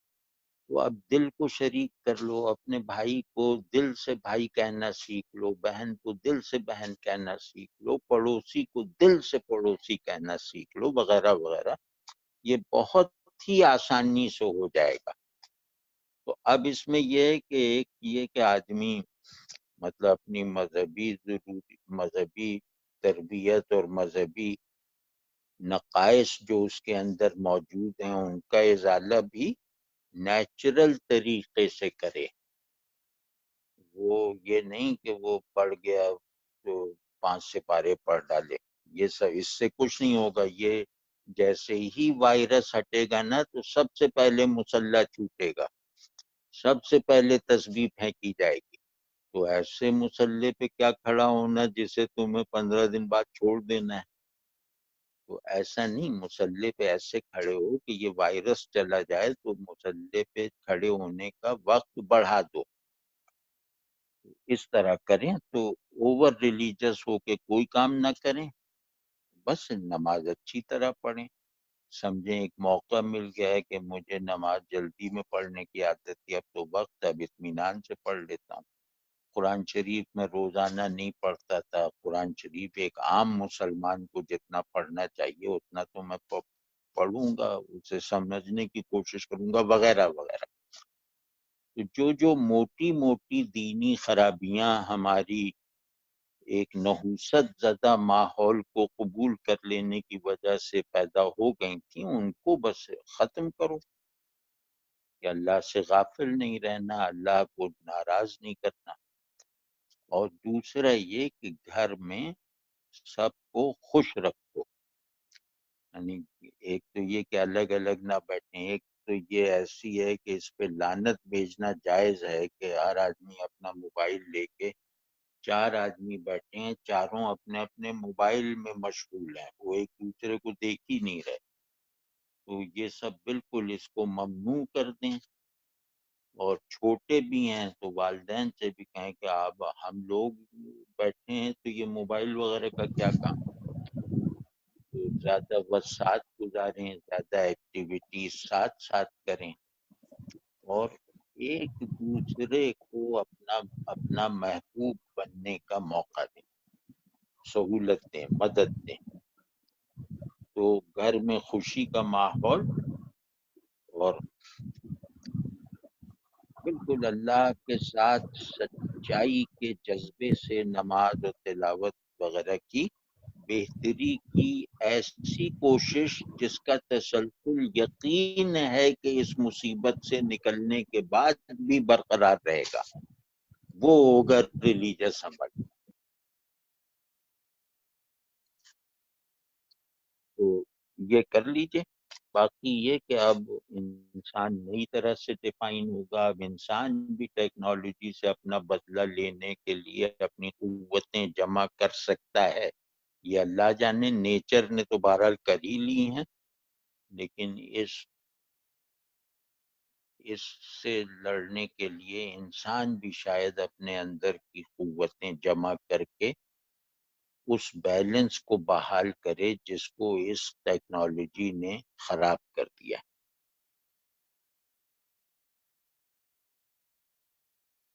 تو اب دل کو شریک کر لو، اپنے بھائی کو دل سے بھائی کہنا سیکھ لو، بہن کو دل سے بہن کہنا سیکھ لو، پڑوسی کو دل سے پڑوسی کہنا سیکھ لو، وغیرہ وغیرہ، یہ بہت ہی آسانی سے ہو جائے گا۔ تو اب اس میں یہ ہے کہ ایک یہ کہ آدمی مطلب اپنی مذہبی تربیت اور مذہبی نقائص جو اس کے اندر موجود ہیں ان کا ازالہ بھی نیچرل طریقے سے کرے، وہ یہ نہیں کہ وہ پڑھ گیا تو 5 سپارے پڑھ ڈالے، یہ سب اس سے کچھ نہیں ہوگا۔ یہ جیسے ہی وائرس ہٹے گا نا تو سب سے پہلے مصلی چھوٹے گا، سب سے پہلے تسبیح پھینکی جائے گی، تو ایسے مصلی پہ کیا کھڑا ہونا جسے تمہیں 15 دن بعد چھوڑ دینا ہے، تو ایسا نہیں، مصلی پہ ایسے کھڑے ہو کہ یہ وائرس چلا جائے تو مصلی پہ کھڑے ہونے کا وقت بڑھا دو، اس طرح کریں تو اوور ریلیجس ہو کے کوئی کام نہ کریں، بس نماز اچھی طرح پڑھیں، سمجھیں ایک موقع مل گیا ہے کہ مجھے نماز جلدی میں پڑھنے کی عادت تھی، اب تو وقت اب اطمینان سے پڑھ لیتا ہوں۔ قرآن شریف میں روزانہ نہیں پڑھتا تھا، قرآن شریف ایک عام مسلمان کو جتنا پڑھنا چاہیے اتنا تو میں پڑھوں گا، اسے سمجھنے کی کوشش کروں گا، وغیرہ وغیرہ۔ تو جو موٹی موٹی دینی خرابیاں ہماری ایک نحوست زدہ ماحول کو قبول کر لینے کی وجہ سے پیدا ہو گئی تھیں ان کو بس ختم کرو، کہ اللہ سے غافل نہیں رہنا، اللہ کو ناراض نہیں کرنا۔ اور دوسرا یہ کہ گھر میں سب کو خوش رکھو، یعنی ایک تو یہ کہ الگ الگ نہ بیٹھیں، ایک تو یہ ایسی ہے کہ اس پہ لعنت بھیجنا جائز ہے کہ ہر آدمی اپنا موبائل لے کے، 4 آدمی بیٹھے ہیں، چاروں اپنے اپنے موبائل میں مشغول ہیں، وہ ایک دوسرے کو دیکھ ہی نہیں رہے، تو یہ سب بالکل اس کو ممنوع کر دیں۔ اور چھوٹے بھی ہیں تو والدین سے بھی کہیں کہ اب ہم لوگ بیٹھے ہیں تو یہ موبائل وغیرہ کا کیا کام، تو زیادہ وقت ساتھ گزاریں، زیادہ ایکٹیویٹیز ساتھ ساتھ کریں، اور ایک دوسرے کو اپنا اپنا محبوب بننے کا موقع دیں، سہولت دیں، مدد دیں، تو گھر میں خوشی کا ماحول، اور بالکل اللہ کے ساتھ سچائی کے جذبے سے نماز و تلاوت وغیرہ کی بہتری کی ایسی کوشش جس کا تسلسل یقین ہے کہ اس مصیبت سے نکلنے کے بعد بھی برقرار رہے گا، وہ ہوگا ریلیجس عمل۔ تو یہ کر لیجئے، باقی یہ کہ اب انسان نئی طرح سے ڈیفائن ہوگا، اب انسان بھی ٹیکنالوجی سے اپنا بدلہ لینے کے لیے اپنی قوتیں جمع کر سکتا ہے، یہ اللہ جانے، نیچر نے تو بہرحال کر ہی لی ہیں، لیکن اس سے لڑنے کے لیے انسان بھی شاید اپنے اندر کی قوتیں جمع کر کے اس بیلنس کو بحال کرے جس کو اس ٹیکنالوجی نے خراب کر دیا۔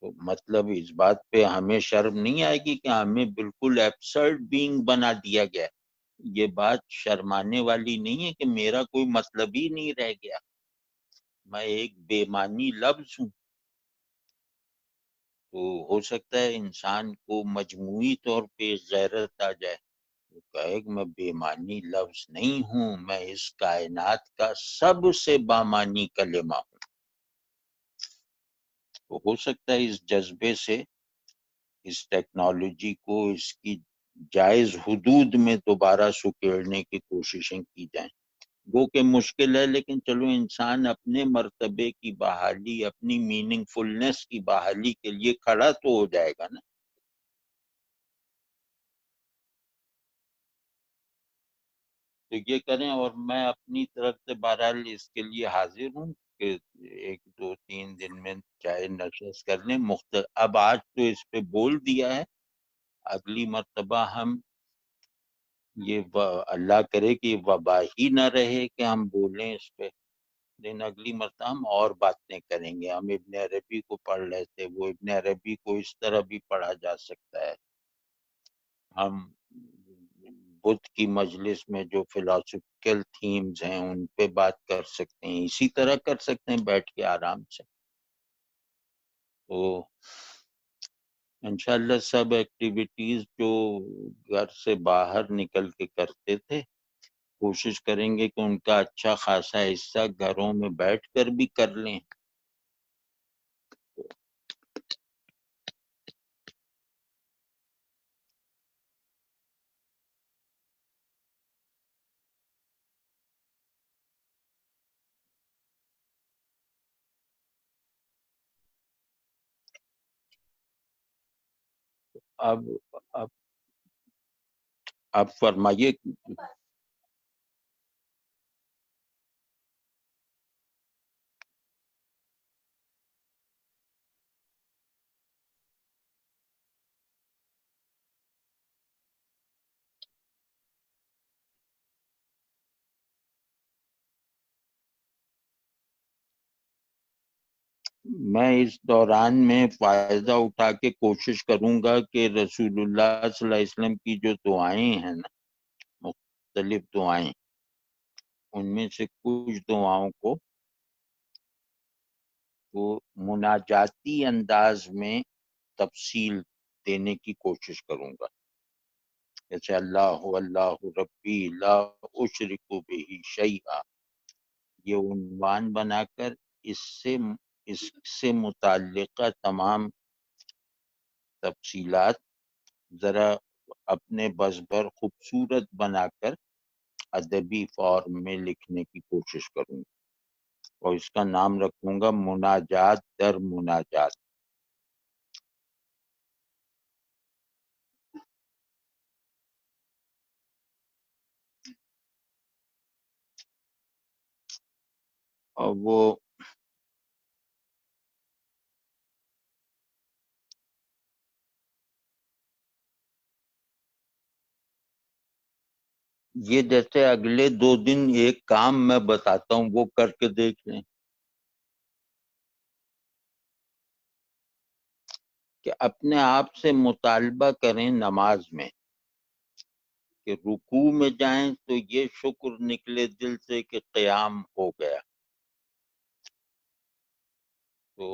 تو مطلب اس بات پہ ہمیں شرم نہیں آئے گی کہ ہمیں بالکل ایبسرڈ بینگ بنا دیا گیا، یہ بات شرمانے والی نہیں ہے کہ میرا کوئی مطلب ہی نہیں رہ گیا، میں ایک بے معنی لفظ ہوں۔ تو ہو سکتا ہے انسان کو مجموعی طور پہ غیرت آ جائے، وہ کہے کہ میں بے معنی لفظ نہیں ہوں، میں اس کائنات کا سب سے بامانی کلمہ ہوں۔ تو ہو سکتا ہے اس جذبے سے اس ٹیکنالوجی کو اس کی جائز حدود میں دوبارہ سکیڑنے کی کوششیں کی جائیں، وہ کہ مشکل ہے، لیکن چلو انسان اپنے مرتبے کی بحالی، اپنی میننگ فلنس کی بحالی کے لیے کھڑا تو ہو جائے گا نا۔ تو یہ کریں، اور میں اپنی طرف سے بہرحال اس کے لیے حاضر ہوں کہ 1 2 3 دن میں چاہے نشست کر لیں، اب آج تو اس پہ بول دیا ہے، اگلی مرتبہ ہم اللہ کرے کہ وبا ہی نہ رہے کہ ہم بولیں اس پہ، لیکن اگلی مرتبہ ہم اور باتیں کریں گے۔ ہم ابن عربی کو پڑھ رہے تھے، وہ ابن عربی کو اس طرح بھی پڑھا جا سکتا ہے، ہم بدھ کی مجلس میں جو فلاسفیکل تھیمز ہیں ان پہ بات کر سکتے ہیں، اسی طرح کر سکتے ہیں بیٹھ کے آرام سے۔ تو انشاءاللہ سب ایکٹیویٹیز جو گھر سے باہر نکل کے کرتے تھے، کوشش کریں گے کہ ان کا اچھا خاصا حصہ گھروں میں بیٹھ کر بھی کر لیں۔ اب اب اب فرمائیے۔ میں اس دوران میں فائدہ اٹھا کے کوشش کروں گا کہ رسول اللہ صلی اللہ علیہ وسلم کی جو دعائیں ہیں نا، مختلف دعائیں، ان میں سے کچھ دعاؤں کو وہ مناجاتی انداز میں تفصیل دینے کی کوشش کروں گا، جیسے اللہ اللہ ربی لا اشرک بہ شیئا، یہ عنوان بنا کر اس سے اس سے متعلقہ تمام تفصیلات ذرا اپنے بس بھر خوبصورت بنا کر ادبی فارم میں لکھنے کی کوشش کروں گا، اور اس کا نام رکھوں گا مناجات در مناجات۔ اور وہ یہ جیسے اگلے 2 دن ایک کام میں بتاتا ہوں، وہ کر کے دیکھ لیں کہ اپنے آپ سے مطالبہ کریں نماز میں کہ رکوع میں جائیں تو یہ شکر نکلے دل سے کہ قیام ہو گیا، تو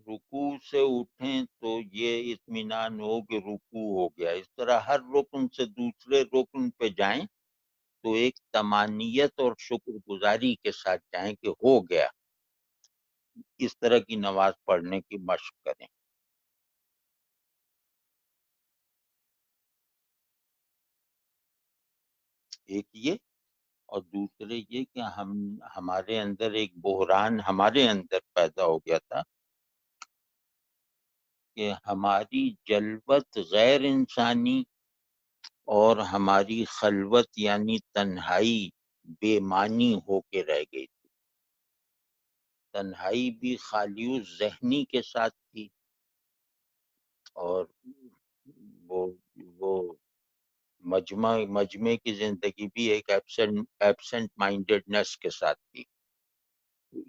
رکوع سے اٹھیں تو یہ اطمینان ہو کہ رکوع ہو گیا۔ اس طرح ہر رکن سے دوسرے رکن پہ جائیں تو ایک طمانیت اور شکر گزاری کے ساتھ جائیں کہ ہو گیا۔ اس طرح کی نماز پڑھنے کی مشق کریں۔ ایک یہ، اور دوسرے یہ کہ ہمارے اندر ایک بحران ہمارے اندر پیدا ہو گیا تھا کہ ہماری جلوت غیر انسانی اور ہماری خلوت یعنی تنہائی بے معنی ہو کے رہ گئی تھی۔ تنہائی بھی خالی و ذہنی کے ساتھ تھی، اور وہ مجمع کی زندگی بھی ایک ایبسنٹ مائنڈڈنس کے ساتھ تھی۔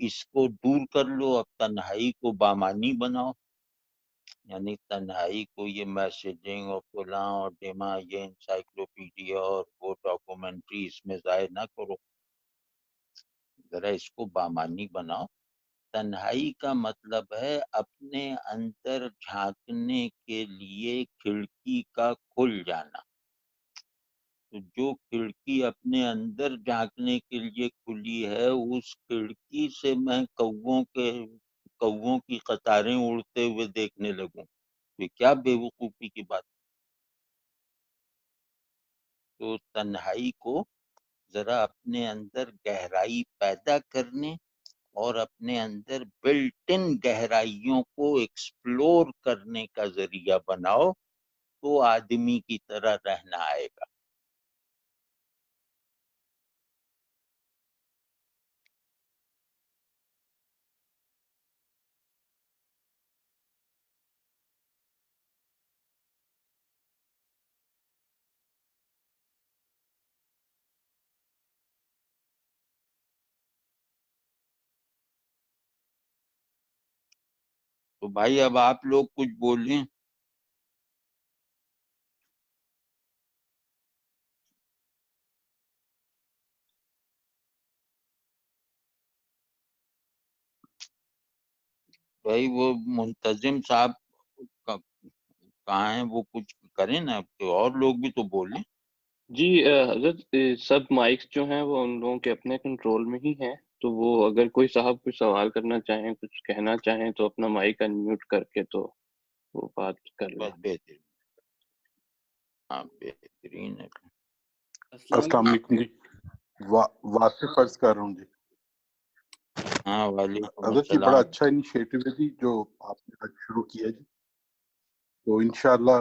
اس کو دور کر لو، اب تنہائی کو بامانی بناؤ، یعنی تنہائی کو یہ میسیجنگ اور فلاں اور ڈیما، یہ انسائکلوپیڈیا اور وہ ڈاکومنٹری اس میں ضائع نہ کرو، ذرا اس کو بامانی بناؤ۔ تنہائی کا مطلب ہے اپنے اندر جھانکنے کے لیے کھڑکی کا کھل جانا۔ تو جو کھڑکی اپنے اندر جھانکنے کے لیے کھلی ہے، اس کھڑکی سے میں کووں کی قطاریں اڑتے ہوئے دیکھنے لگوں، یہ کیا بے وقوفی کی بات۔ تو تنہائی کو ذرا اپنے اندر گہرائی پیدا کرنے اور اپنے اندر بلٹ ان گہرائیوں کو ایکسپلور کرنے کا ذریعہ بناؤ، تو آدمی کی طرح رہنا آئے گا۔ تو بھائی اب آپ لوگ کچھ بولیں۔ بھائی وہ منتظم صاحب کہاں ہیں، وہ کچھ کریں نا، کہ اور لوگ بھی تو بولیں۔ جی حضرت سب مائکس جو ہیں وہ ان لوگوں کے اپنے کنٹرول میں ہی ہیں، تو وہ اگر کوئی صاحب کچھ سوال کرنا چاہیں، کچھ کہنا چاہیں تو اپنا مائک انمیوٹ کر کے تو وہ بات کر لیں۔ بس بہترین، ہاں بہترین ہے۔ السلام علیکم جی، واصف عرض کر رہا ہوں جی۔ ہاں وعلیکم حضرت جی بڑا السلام۔ اچھا انیشیٹو ہے جی جو آپ نے آج شروع کیا جی، تو انشاءاللہ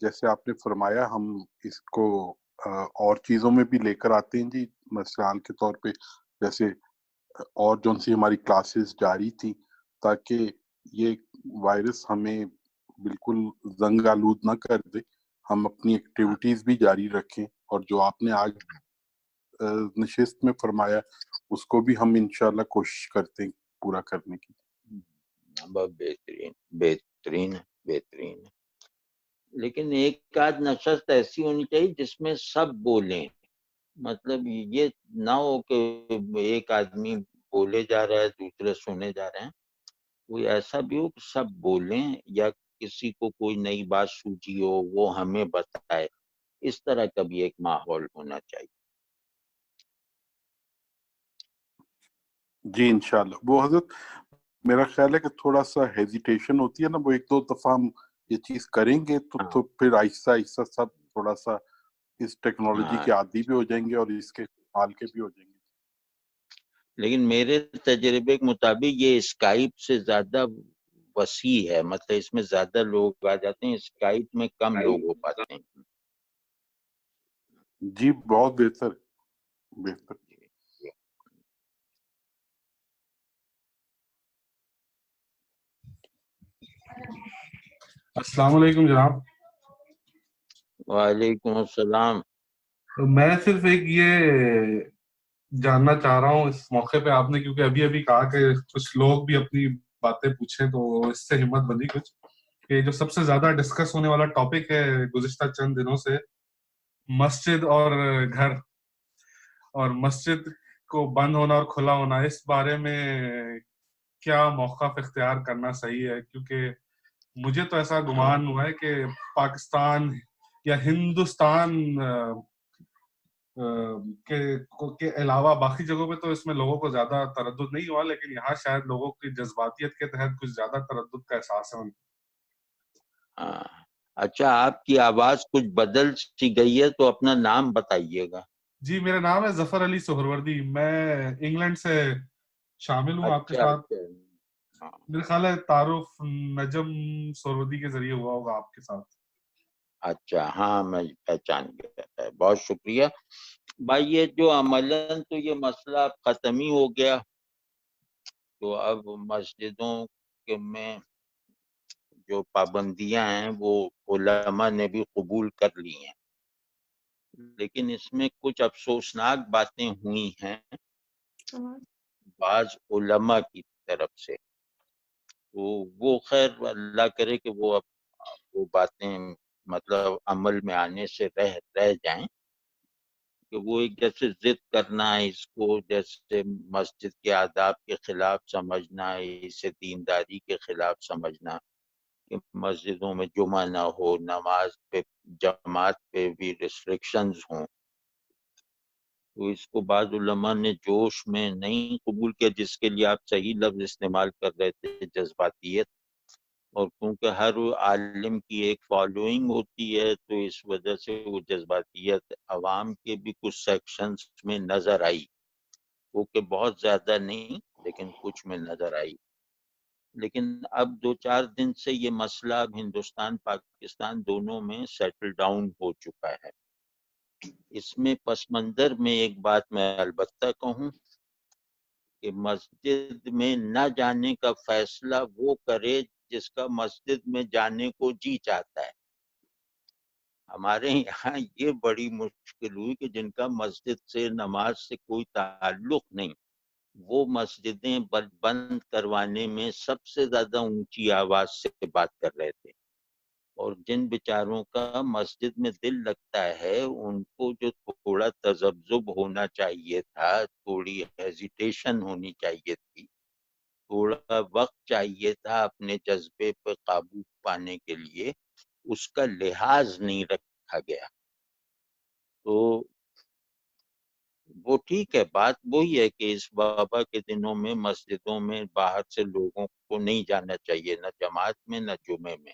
جیسے آپ نے فرمایا ہم اس کو اور چیزوں میں بھی لے کر آتے ہیں جی، مثال کے طور پہ جیسے اور جون سی ہماری کلاسز جاری تھی، تاکہ یہ وائرس ہمیں بالکل زنگ آلود نہ کر دے، ہم اپنی ایکٹیویٹیز بھی جاری رکھیں، اور جو آپ نے آج نشست میں فرمایا اس کو بھی ہم انشاءاللہ کوشش کرتے ہیں پورا کرنے کی۔ بہت بہترین، بہترین ہے، بہترین ہے۔ لیکن ایک آدھ نشست ایسی ہونی چاہیے جس میں سب بولیں، مطلب یہ نہ ہو کہ ایک آدمی بولے جا رہا ہے دوسرے سنے جا رہے ہیں، کوئی ایسا بھی ہو کہ سب بولیں، یا کسی کو کوئی نئی بات سوچی ہو وہ ہمیں بتائے، اس طرح کا بھی ایک ماحول ہونا چاہیے۔ جی انشاءاللہ۔ وہ حضرت میرا خیال ہے کہ تھوڑا سا ہیزیٹیشن ہوتی ہے نا، وہ ایک دو دفعہ ہم یہ چیز کریں گے تو پھر آہستہ آہستہ سب تھوڑا سا اس ٹیکنالوجی کے عادی بھی ہو جائیں گے اور اس کے استعمال کے بھی ہو جائیں گے. لیکن میرے تجربے کے مطابق یہ اسکائپ سے زیادہ وسیع ہے، مطلب اس میں زیادہ لوگ آ جاتے ہیں، اسکائپ میں کم لوگ ہو پاتے ہیں. جی بہت بہتر بہتر. السلام علیکم جناب. وعلیکم السلام. میں صرف ایک یہ جاننا چاہ رہا ہوں اس موقع پہ، آپ نے کیونکہ ابھی ابھی کہا کہ کچھ لوگ بھی اپنی باتیں پوچھیں تو اس سے ہمت بندی کچھ، کہ جو سب سے زیادہ ڈسکس ہونے والا ٹاپک ہے گزشتہ چند دنوں سے، مسجد اور گھر، اور مسجد کو بند ہونا اور کھلا ہونا، اس بارے میں کیا موقف اختیار کرنا صحیح ہے؟ کیونکہ مجھے تو ایسا گمان ہوا ہے کہ پاکستان یا ہندوستان کے علاوہ باقی جگہوں پہ تو اس میں لوگوں کو زیادہ تردد نہیں ہوا، لیکن یہاں شاید لوگوں کی جذباتیت کے تحت کچھ زیادہ تردد کا احساس ہے. اچھا، آپ کی آواز کچھ بدل سی گئی ہے تو اپنا نام بتائیے گا. جی میرا نام ہے ظفر علی سہروردی، میں انگلینڈ سے شامل ہوں آپ کے ساتھ. میرے خیال ہے تعارف نجم سہروردی کے ذریعے ہوا ہوگا آپ کے ساتھ. اچھا ہاں، میں پہچان گیا، بہت شکریہ بھائی. یہ جو عملاً تو یہ مسئلہ اب ختم ہی ہو گیا، تو اب مسجدوں کے میں جو پابندیاں ہیں وہ علماء نے بھی قبول کر لی ہیں، لیکن اس میں کچھ افسوسناک باتیں ہوئی ہیں بعض علماء کی طرف سے. تو وہ خیر اللہ کرے کہ وہ اب وہ باتیں مطلب عمل میں آنے سے رہ جائیں، کہ وہ ایک جیسے ضد کرنا ہے اس کو، جیسے مسجد کے آداب کے خلاف سمجھنا، اسے دینداری کے خلاف سمجھنا کہ مسجدوں میں جمعہ نہ ہو، نماز پہ جماعت پہ بھی ریسٹرکشنز ہوں. تو اس کو بعض علماء نے جوش میں نہیں قبول کیا، جس کے لیے آپ صحیح لفظ استعمال کر رہے تھے، جذباتیت. اور کیونکہ ہر عالم کی ایک فالوئنگ ہوتی ہے تو اس وجہ سے وہ جذباتیت عوام کے بھی کچھ سیکشنز میں نظر آئی، وہ کہ بہت زیادہ نہیں لیکن کچھ میں نظر آئی. لیکن اب 2-4 دن سے یہ مسئلہ اب ہندوستان پاکستان دونوں میں سیٹل ڈاؤن ہو چکا ہے. اس میں پس منظر میں ایک بات میں البتہ کہوں کہ مسجد میں نہ جانے کا فیصلہ وہ کرے جس کا مسجد میں جانے کو جی چاہتا ہے. ہمارے یہاں یہ بڑی مشکل ہوئی کہ جن کا مسجد سے نماز سے کوئی تعلق نہیں، وہ مسجدیں بند کروانے میں سب سے زیادہ اونچی آواز سے بات کر رہے تھے. اور جن بیچاروں کا مسجد میں دل لگتا ہے ان کو جو تھوڑا تذبذب ہونا چاہیے تھا، تھوڑی ہیزیٹیشن ہونی چاہیے تھی، تھوڑا وقت چاہیے تھا اپنے جذبے پہ قابو پانے کے لیے، اس کا لحاظ نہیں رکھا گیا. تو وہ ٹھیک ہے، بات وہی ہے کہ اس وبا کے دنوں میں مسجدوں میں باہر سے لوگوں کو نہیں جانا چاہیے، نہ جماعت میں نہ جمعے میں،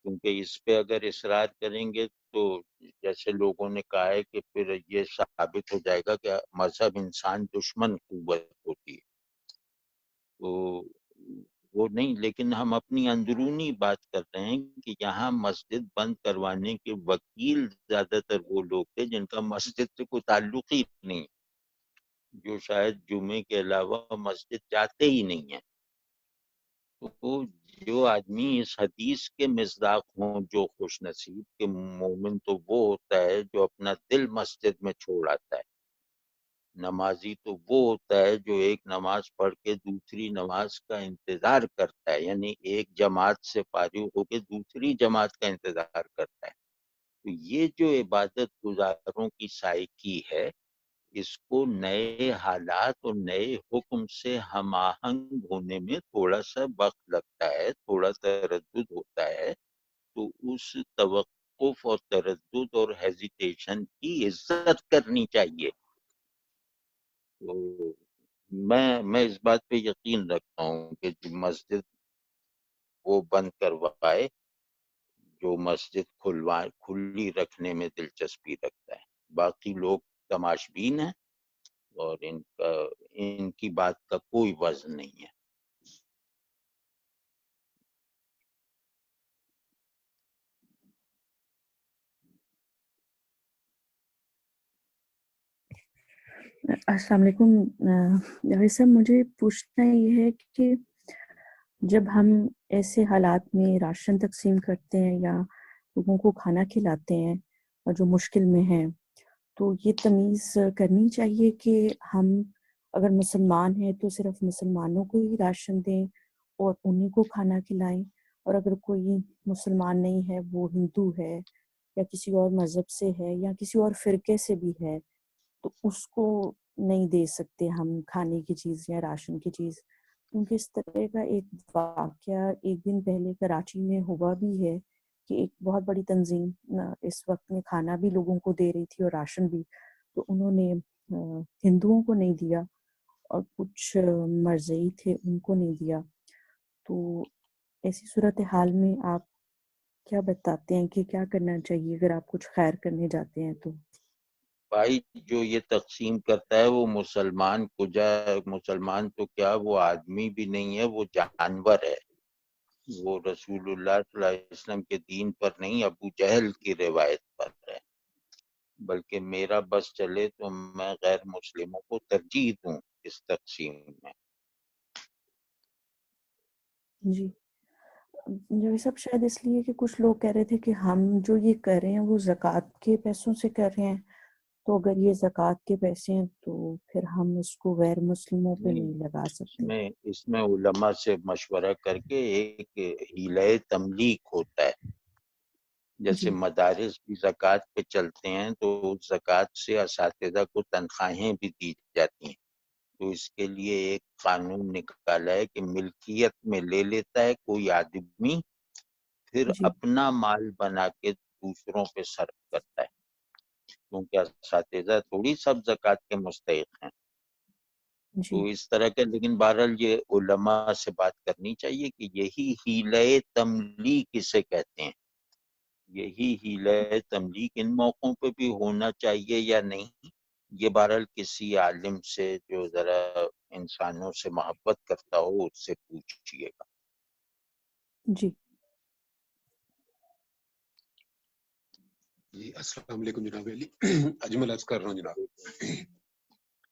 کیونکہ اس پہ اگر اصرار کریں گے تو جیسے لوگوں نے کہا ہے کہ پھر یہ ثابت ہو جائے گا کہ مذہب انسان دشمن قوت ہوتی ہے. تو وہ نہیں، لیکن ہم اپنی اندرونی بات کر رہے ہیں کہ یہاں مسجد بند کروانے کے وکیل زیادہ تر وہ لوگ تھے جن کا مسجد سے کوئی تعلق ہی نہیں، جو شاید جمعے کے علاوہ مسجد جاتے ہی نہیں ہیں. تو جو آدمی اس حدیث کے مصداق ہوں، جو خوش نصیب کہ مومن تو وہ ہوتا ہے جو اپنا دل مسجد میں چھوڑ آتا ہے. نمازی تو وہ ہوتا ہے جو ایک نماز پڑھ کے دوسری نماز کا انتظار کرتا ہے، یعنی ایک جماعت سے فارغ ہو کے دوسری جماعت کا انتظار کرتا ہے. تو یہ جو عبادت گزاروں کی سائیکی ہے، اس کو نئے حالات اور نئے حکم سے ہم آہنگ ہونے میں تھوڑا سا وقت لگتا ہے، تھوڑا تردد ہوتا ہے. تو اس توقف اور تردد اور ہیزیٹیشن کی عزت کرنی چاہیے. تو میں اس بات پہ یقین رکھتا ہوں کہ مسجد وہ بند کروائے جو مسجد کھلی رکھنے میں دلچسپی رکھتا ہے. باقی لوگ تماشبین ہیں اور ان کی بات کا کوئی وزن نہیں ہے. السلام علیکم جاوید صاحب، مجھے پوچھنا یہ ہے کہ جب ہم ایسے حالات میں راشن تقسیم کرتے ہیں یا لوگوں کو کھانا کھلاتے ہیں اور جو مشکل میں ہیں، تو یہ تمیز کرنی چاہیے کہ ہم اگر مسلمان ہیں تو صرف مسلمانوں کو ہی راشن دیں اور انہیں کو کھانا کھلائیں، اور اگر کوئی مسلمان نہیں ہے، وہ ہندو ہے یا کسی اور مذہب سے ہے یا کسی اور فرقے سے بھی ہے، تو اس کو نہیں دے سکتے ہم کھانے کی چیز یا راشن کی چیز. کیونکہ اس طرح کا ایک واقعہ ایک دن پہلے کراچی میں ہوا بھی ہے کہ ایک بہت بڑی تنظیم اس وقت میں کھانا بھی لوگوں کو دے رہی تھی اور راشن بھی، تو انہوں نے ہندوؤں کو نہیں دیا اور کچھ مرزئی تھے ان کو نہیں دیا. تو ایسی صورتحال میں آپ کیا بتاتے ہیں کہ کیا کرنا چاہیے اگر آپ کچھ خیر کرنے جاتے ہیں تو؟ بھائی جو یہ تقسیم کرتا ہے وہ مسلمان تو کیا وہ آدمی بھی نہیں ہے، وہ جانور ہے. وہ رسول اللہ صلی اللہ علیہ وسلم کے دین پر نہیں، ابو جہل کی روایت پر ہے. بلکہ میرا بس چلے تو میں غیر مسلموں کو ترجیح دوں اس تقسیم میں. جی جاوید صاحب، شاید اس لیے کہ کچھ لوگ کہہ رہے تھے کہ ہم جو یہ کر رہے ہیں وہ زکوٰۃ کے پیسوں سے کر رہے ہیں، تو اگر یہ زکوٰۃ کے پیسے ہیں تو پھر ہم اس کو غیر مسلموں پہ نہیں لگا سکتے. اس میں علماء سے مشورہ کر کے ایک حیلہ تملیک ہوتا ہے. جیسے مدارس بھی زکوٰۃ پہ چلتے ہیں تو زکوٰۃ سے اساتذہ کو تنخواہیں بھی دی جاتی ہیں. تو اس کے لیے ایک قانون نکالا ہے کہ ملکیت میں لے لیتا ہے کوئی آدمی، پھر اپنا مال بنا کے دوسروں پہ صرف کرتا ہے. کیونکہ اساتذہ تھوڑی سب زکوٰۃ کے مستحق ہیں. تو اس طرح کے، لیکن بہرحال یہ علماء سے بات کرنی چاہیے کہ یہی حیلہ تملیک اسے کہتے ہیں. یہی حیلہ تملیک ان موقعوں پہ بھی ہونا چاہیے یا نہیں، یہ بہرحال کسی عالم سے جو ذرا انسانوں سے محبت کرتا ہو اس سے پوچھئے گا. جی السلام علیکم جناب علی. اجمل عرض کر رہا ہوں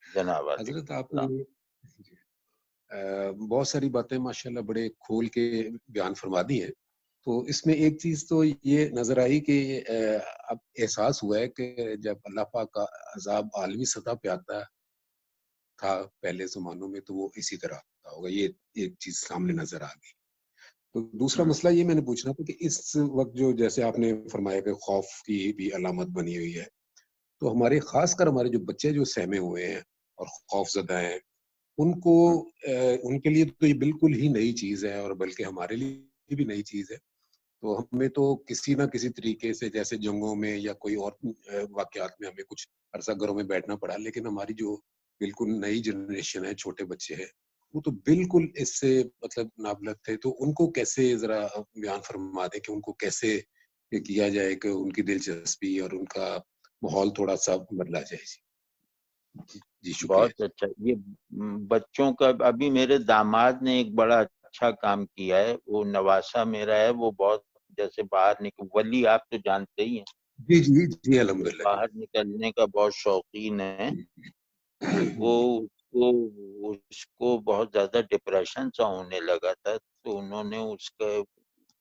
جناب حضرت. آپ نے بہت ساری باتیں ماشاءاللہ بڑے کھول کے بیان فرما دی ہیں. تو اس میں ایک چیز تو یہ نظر آئی کہ اب احساس ہوا ہے کہ جب اللہ پاک کا عذاب عالمی سطح پہ آتا تھا پہلے زمانوں میں تو وہ اسی طرح ہوگا. یہ ایک چیز سامنے نظر آ گئی. تو دوسرا مسئلہ یہ میں نے پوچھنا تھا کہ اس وقت جو جیسے آپ نے فرمایا کہ خوف کی بھی علامت بنی ہوئی ہے، تو ہمارے خاص کر ہمارے جو بچے جو سہمے ہوئے ہیں اور خوف زدہ ہیں، ان کے لیے تو یہ بالکل ہی نئی چیز ہے، اور بلکہ ہمارے لیے بھی نئی چیز ہے. تو ہمیں تو کسی نہ کسی طریقے سے جیسے جنگوں میں یا کوئی اور واقعات میں ہمیں کچھ عرصہ گھروں میں بیٹھنا پڑا، لیکن ہماری جو بالکل نئی جنریشن ہے، چھوٹے بچے ہیں، وہ تو بالکل اس سے مطلب نابلد تھے. تو ان کو کیسے ذرا بیان فرما دیں کہ ان کو کیسے کیا جائے کہ ان کی دلچسپی اور ان کا ماحول تھوڑا سا بدلا جائے. جی شکریہ. بہت اچھا. یہ بچوں کا ابھی میرے داماد نے ایک بڑا اچھا کام کیا ہے. وہ نواسا میرا ہے، وہ بہت جیسے باہر نکل، ولی آپ تو جانتے ہی ہیں. جی جی جی الحمدللہ. باہر نکلنے کا بہت شوقین ہے. اس کو بہت زیادہ ڈپریشن سا ہونے لگا تھا، تو انہوں نے اس کا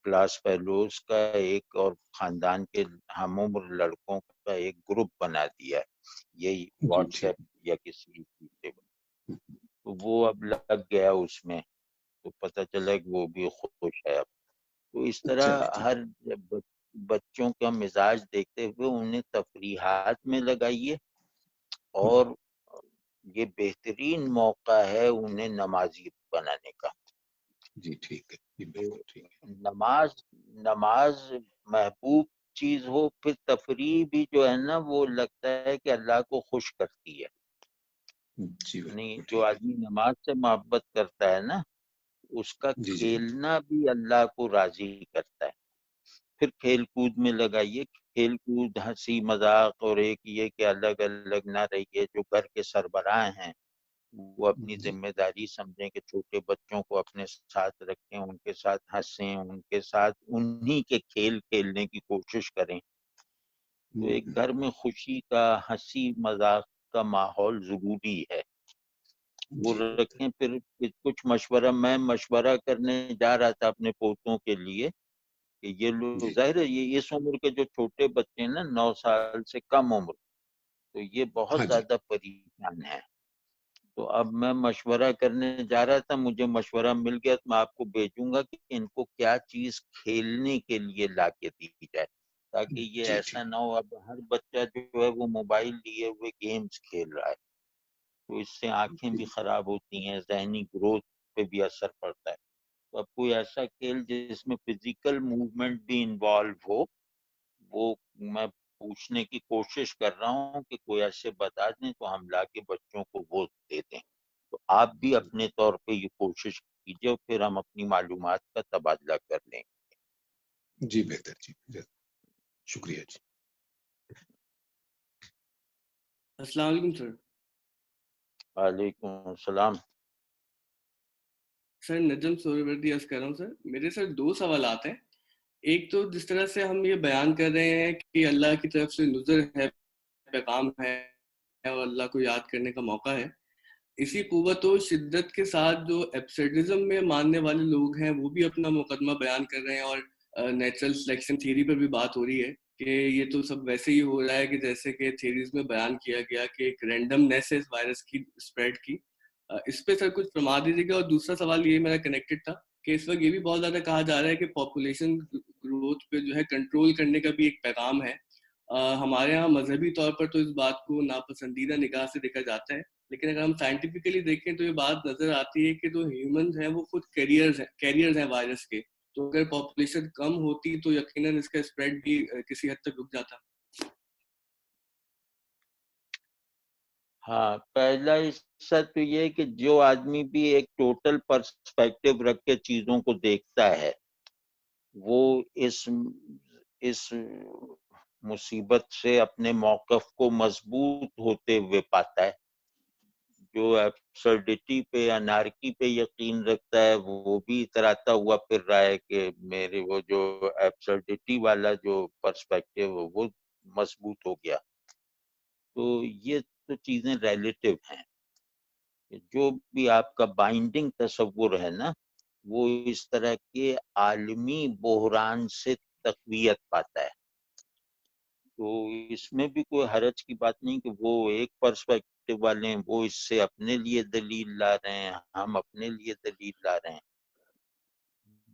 کلاس فیلوز کا ایک اور خاندان کے ہم عمر لڑکوں کا ایک گروپ بنا دیا ہے، یہی واٹس ایپ یا کسی سے. تو وہ اب لگ گیا اس میں، تو پتہ چلا کہ وہ بھی خوش ہے اب. تو اس طرح ہر بچوں کا مزاج دیکھتے ہوئے انہیں تفریحات میں لگائیے، اور یہ بہترین موقع ہے انہیں نمازی بنانے کا. جی ٹھیک ہے. نماز محبوب چیز ہو، پھر تفریح بھی جو ہے نا وہ لگتا ہے کہ اللہ کو خوش کرتی ہے. نہیں، جو آدمی نماز سے محبت کرتا ہے نا اس کا جی جی کھیلنا بھی اللہ کو راضی کرتا ہے. پھر کھیل کود میں لگائیے, کھیل کود, ہنسی مذاق, اور ایک یہ کہ الگ الگ نہ رہیے. جو گھر کے سربراہ ہیں وہ اپنی جی ذمہ داری سمجھیں کہ چھوٹے بچوں کو اپنے ساتھ رکھیں, ان کے ساتھ ہنسیں, ان کے ساتھ انہی کے کھیل کھیلنے کی کوشش کریں. تو ایک گھر میں خوشی کا, ہنسی مذاق کا ماحول ضروری ہے, وہ جی رکھیں. پھر کچھ مشورہ, میں مشورہ کرنے جا رہا تھا اپنے پوتوں کے لیے کہ یہ لوگ, جی ظاہر ہے یہ اس عمر کے جو چھوٹے بچے ہیں نا, 9 سال سے کم عمر, تو یہ بہت ہاں جی زیادہ پریشان ہے. تو اب میں مشورہ کرنے جا رہا تھا, مجھے مشورہ مل گیا, تو میں آپ کو بھیجوں گا کہ ان کو کیا چیز کھیلنے کے لیے لا کے دی جائے, تاکہ یہ جی ایسا نہ ہو. اب ہر بچہ جو ہے وہ موبائل لیے ہوئے گیمز کھیل رہا ہے, تو اس سے آنکھیں بھی خراب ہوتی ہیں, ذہنی گروتھ پہ بھی اثر پڑتا ہے. تو اب کوئی ایسا کھیل جس میں فزیکل موومنٹ بھی انوالو ہو, وہ میں پوچھنے کی کوشش کر رہا ہوں کہ کوئی ایسے بتا دیں تو ہم لا کے بچوں کو وہ دے دیں. تو آپ بھی اپنے طور پہ یہ کوشش کیجیے, اور پھر ہم اپنی معلومات کا تبادلہ کر لیں. جی بہتر جی, شکریہ جی. السلام علیکم سر. وعلیکم السلام. سر نجم سہروردی عرض کر رہا ہوں سر. میرے سر 2 سوالات ہیں. ایک تو جس طرح سے ہم یہ بیان کر رہے ہیں کہ اللہ کی طرف سے نظر ہے, پیغام ہے, اور اللہ کو یاد کرنے کا موقع ہے, اسی قوت و شدت کے ساتھ جو ایبسرڈزم میں ماننے والے لوگ ہیں وہ بھی اپنا مقدمہ بیان کر رہے ہیں, اور نیچرل سلیکشن تھیوری پر بھی بات ہو رہی ہے کہ یہ تو سب ویسے ہی ہو رہا ہے کہ جیسے کہ تھیریز میں بیان کیا گیا کہ ایک رینڈمنیس ہے اس وائرس کی اسپریڈ کی. اس پہ سر کچھ فرما دیجیے گا. اور دوسرا سوال یہ میرا کنیکٹڈ تھا کہ اس وقت یہ بھی بہت زیادہ کہا جا رہا ہے کہ پاپولیشن گروتھ پہ جو ہے کنٹرول کرنے کا بھی ایک پیغام ہے. ہمارے ہاں مذہبی طور پر تو اس بات کو ناپسندیدہ نگاہ سے دیکھا جاتا ہے, لیکن اگر ہم سائنٹیفکلی دیکھیں تو یہ بات نظر آتی ہے کہ جو ہیومنز ہیں وہ خود کیریئرز ہیں وائرس کے. تو اگر پاپولیشن کم ہوتی تو یقیناً اس کا اسپریڈ بھی کسی حد تک رک جاتا. ہاں, پہلا حصہ تو یہ کہ جو آدمی بھی ایک ٹوٹل پرسپیکٹو رکھ کے چیزوں کو دیکھتا ہے, وہ اس مصیبت سے اپنے موقف کو مضبوط ہوتے ہوئے پاتا ہے. جو ایبسرڈیٹی پہ, انارکی پہ یقین رکھتا ہے, وہ بھی اتراتا ہوا پھر رہا ہے کہ میرے وہ جو ایبسرڈیٹی والا جو پرسپیکٹو وہ مضبوط ہو گیا. تو یہ تو چیزیں ریلیٹیو ہیں. جو بھی آپ کا بائنڈنگ تصور ہے نا, وہ اس طرح کے عالمی بحران سے تقویت پاتا ہے. تو اس میں بھی کوئی حرج کی بات نہیں کہ وہ ایک پرسپیکٹو والے ہیں, وہ اس سے اپنے لیے دلیل لا رہے ہیں, ہم اپنے لیے دلیل لا رہے ہیں.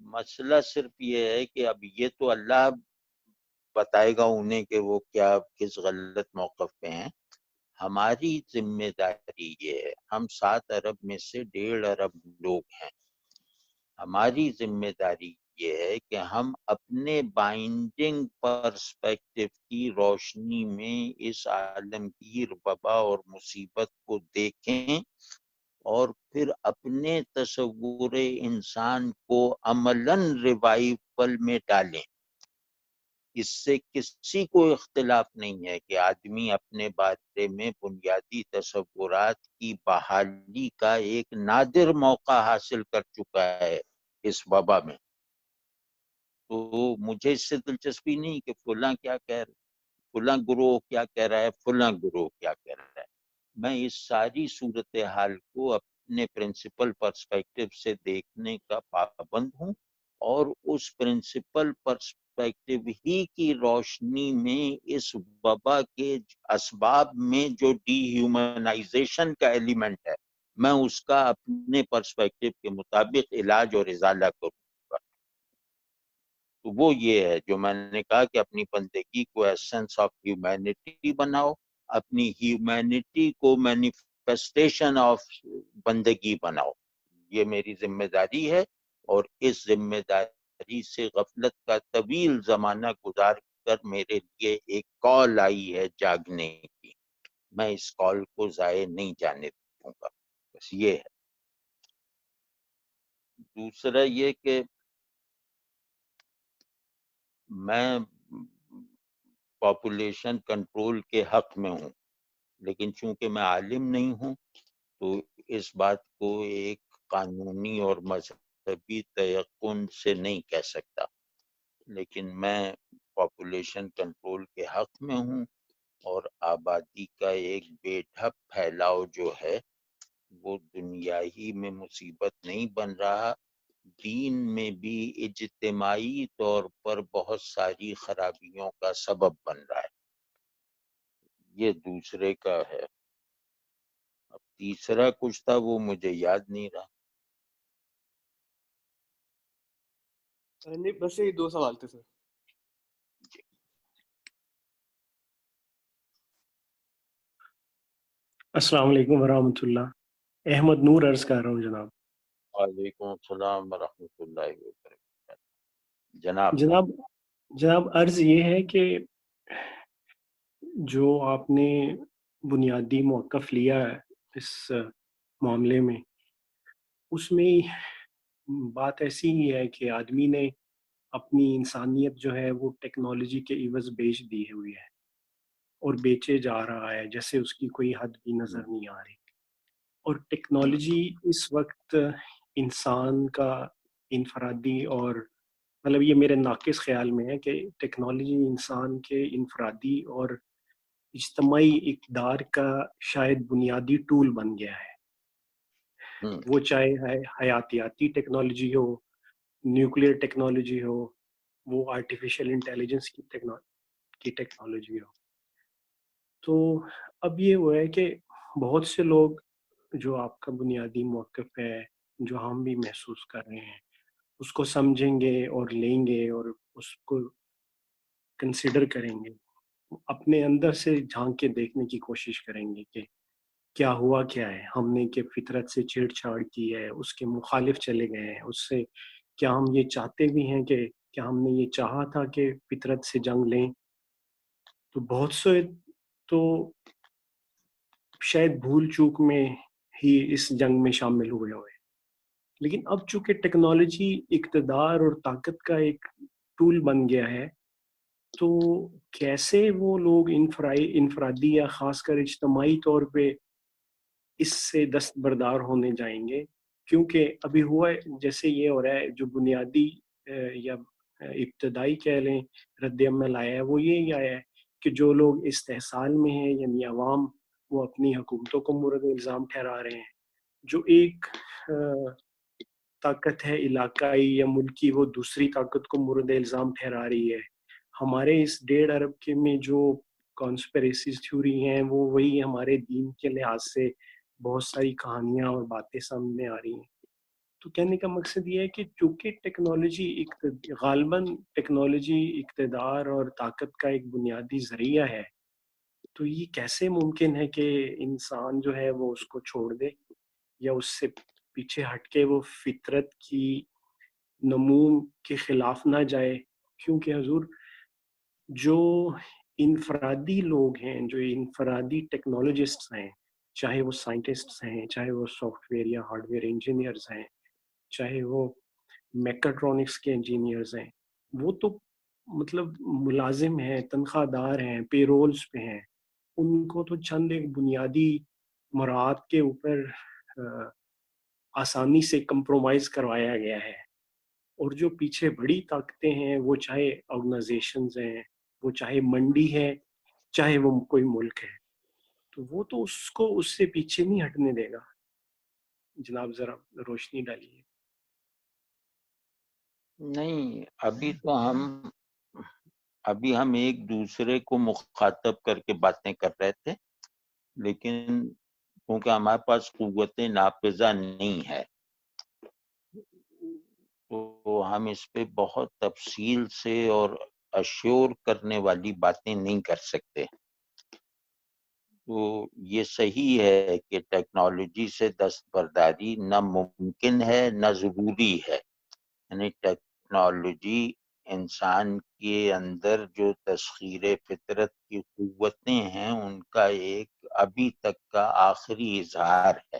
مسئلہ صرف یہ ہے کہ اب یہ تو اللہ بتائے گا انہیں کہ وہ کیا کس غلط موقف پہ ہیں. ہماری ذمہ داری یہ ہے, ہم 7 ارب میں سے 1.5 ارب لوگ ہیں. ہماری ذمہ داری یہ ہے کہ ہم اپنے بائنڈنگ پرسپیکٹو کی روشنی میں اس عالمگیر وبا اور مصیبت کو دیکھیں, اور پھر اپنے تصور انسان کو عملاً ریوائول میں ڈالیں. اس سے کسی کو اختلاف نہیں ہے کہ آدمی اپنے بارے میں بنیادی تصورات کی بحالی کا ایک نادر موقع حاصل کر چکا ہے اس وبا میں. تو مجھے اس سے دلچسپی نہیں کہ فلاں کیا کہہ رہا ہے, فلاں گروہ کیا کہہ رہا ہے, فلاں گروہ کیا کہہ رہا ہے. میں اس ساری صورتحال کو اپنے پرنسپل پرسپیکٹو سے دیکھنے کا پابند ہوں, اور اس پرنسپل پرسپیکٹو ہی کی روشنی میں اس وبا کے اسباب میں جو ڈی ہیومنائزیشن کا ایلیمنٹ ہے, میں اس کا اپنے پرسپیکٹو کے مطابق علاج اور ازالہ کروں گا. تو وہ یہ ہے جو میں نے کہا کہ اپنی بندگی کو ایسنس آف ہیومینٹی بناؤ, اپنی ہیومینٹی کو مینیفیسٹیشن آف بندگی بناؤ. یہ میری ذمہ داری ہے, اور اس ذمہ داری سے غفلت کا طویل زمانہ گزار کر میرے لیے ایک کال آئی ہے جاگنے کی. میں اس کال کو ضائع نہیں جانے دوں گا. بس یہ ہے. دوسرا یہ کہ میں پاپولیشن کنٹرول کے حق میں ہوں، لیکن چونکہ میں عالم نہیں ہوں تو اس بات کو ایک قانونی اور مذہبی تیقن سے نہیں کہہ سکتا، لیکن میں پاپولیشن کنٹرول کے حق میں ہوں، اور آبادی کا ایک بے ڈھپ پھیلاؤ جو ہے وہ دنیا ہی میں مصیبت نہیں بن رہا، دین میں بھی اجتماعی طور پر بہت ساری خرابیوں کا سبب بن رہا ہے۔ یہ دوسرے کا ہے۔ اب تیسرا کچھ تھا وہ مجھے یاد نہیں رہا۔ نہیں، بس یہ 2 سوال تھے سر۔ السلام علیکم ورحمۃ اللہ، احمد نور عرض کر رہا ہوں جناب۔ وعلیکم السلام ورحمۃ اللہ وبرکاتہ۔ جناب عرض یہ ہے کہ جو آپ نے بنیادی موقف لیا ہے اس معاملے میں، اس میں بات ایسی ہی ہے کہ آدمی نے اپنی انسانیت جو ہے وہ ٹیکنالوجی کے عوض بیچ دی ہوئی ہے اور بیچے جا رہا ہے، جیسے اس کی کوئی حد بھی نظر نہیں آ رہی۔ اور ٹیکنالوجی اس وقت انسان کا انفرادی، اور مطلب یہ میرے ناقص خیال میں ہے کہ ٹیکنالوجی انسان کے انفرادی اور اجتماعی اقدار کا شاید بنیادی ٹول بن گیا ہے، وہ چاہے حیاتیاتی ٹیکنالوجی ہو، نیوکلیئر ٹیکنالوجی ہو، وہ آرٹیفیشل انٹیلیجنس کی ٹیکنالوجی ہو۔ تو اب یہ ہوا ہے کہ بہت سے لوگ جو آپ کا بنیادی موقف ہے، جو ہم بھی محسوس کر رہے ہیں، اس کو سمجھیں گے اور لیں گے اور اس کو کنسیڈر کریں گے، اپنے اندر سے جھانک کے دیکھنے کی کوشش کریں گے کہ کیا ہوا کیا ہے، ہم نے کہ فطرت سے چھیڑ چھاڑ کی ہے، اس کے مخالف چلے گئے ہیں، اس سے کیا ہم یہ چاہتے بھی ہیں کہ کیا ہم نے یہ چاہا تھا کہ فطرت سے جنگ لیں۔ تو بہت سے تو شاید بھول چوک میں ہی اس جنگ میں شامل ہوئے ہوئے، لیکن اب چونکہ ٹیکنالوجی اقتدار اور طاقت کا ایک ٹول بن گیا ہے، تو کیسے وہ لوگ انفرادی یا خاص کر اجتماعی طور پہ اس سے دستبردار ہونے جائیں گے؟ کیونکہ ابھی ہوا ہے جیسے یہ ہو رہا ہے، جو بنیادی یا ابتدائی کہہ لیں رد عمل آیا ہے وہ یہ آیا ہے کہ جو لوگ استحصال میں ہیں یعنی عوام، وہ اپنی حکومتوں کو مورد الزام ٹھہرا رہے ہیں، جو ایک طاقت ہے علاقائی یا ملکی وہ دوسری طاقت کو مورد الزام ٹھہرا رہی ہے۔ ہمارے اس 1.5 ارب کے میں جو کانسپریسیز تھیوری ہیں وہ وہی ہمارے دین کے لحاظ سے بہت ساری کہانیاں اور باتیں سامنے آ رہی ہیں۔ تو کہنے کا مقصد یہ ہے کہ چونکہ ٹیکنالوجی غالباً ٹیکنالوجی اقتدار اور طاقت کا ایک بنیادی ذریعہ ہے، تو یہ کیسے ممکن ہے کہ انسان جو ہے وہ اس کو چھوڑ دے یا اس سے پیچھے ہٹ کے وہ فطرت کی نمو کے خلاف نہ جائے؟ کیونکہ حضور جو انفرادی لوگ ہیں، جو انفرادی ٹیکنالوجسٹ ہیں، چاہے وہ سائنٹسٹس ہیں، چاہے وہ سافٹ ویئر یا ہارڈ ویئر انجینئرز ہیں، چاہے وہ میکاٹرونکس کے انجینئرز ہیں، وہ تو مطلب ملازم ہیں، تنخواہ دار ہیں، پے رولز پہ ہیں، ان کو تو چند ایک بنیادی مراعات کے اوپر آسانی سے کمپرومائز کروایا گیا ہے، اور جو پیچھے بڑی طاقتیں ہیں، وہ چاہے آرگنائزیشنز ہیں، وہ چاہے منڈی ہے، چاہے وہ کوئی ملک ہے، تو وہ تو اس کو اس سے پیچھے نہیں ہٹنے دے گا۔ جناب ذرا روشنی ڈالیے۔ نہیں، ابھی ہم ایک دوسرے کو مخاطب کر کے باتیں کر رہے تھے، لیکن کیونکہ ہمارے پاس قوت نافذہ نہیں ہے تو ہم اس پہ بہت تفصیل سے اور اشور کرنے والی باتیں نہیں کر سکتے۔ تو یہ صحیح ہے کہ ٹیکنالوجی سے دستبرداری نہ ممکن ہے نہ ضروری ہے، یعنی ٹیکنالوجی انسان کے اندر جو تسخیر فطرت کی قوتیں ہیں ان کا ایک ابھی تک کا آخری اظہار ہے۔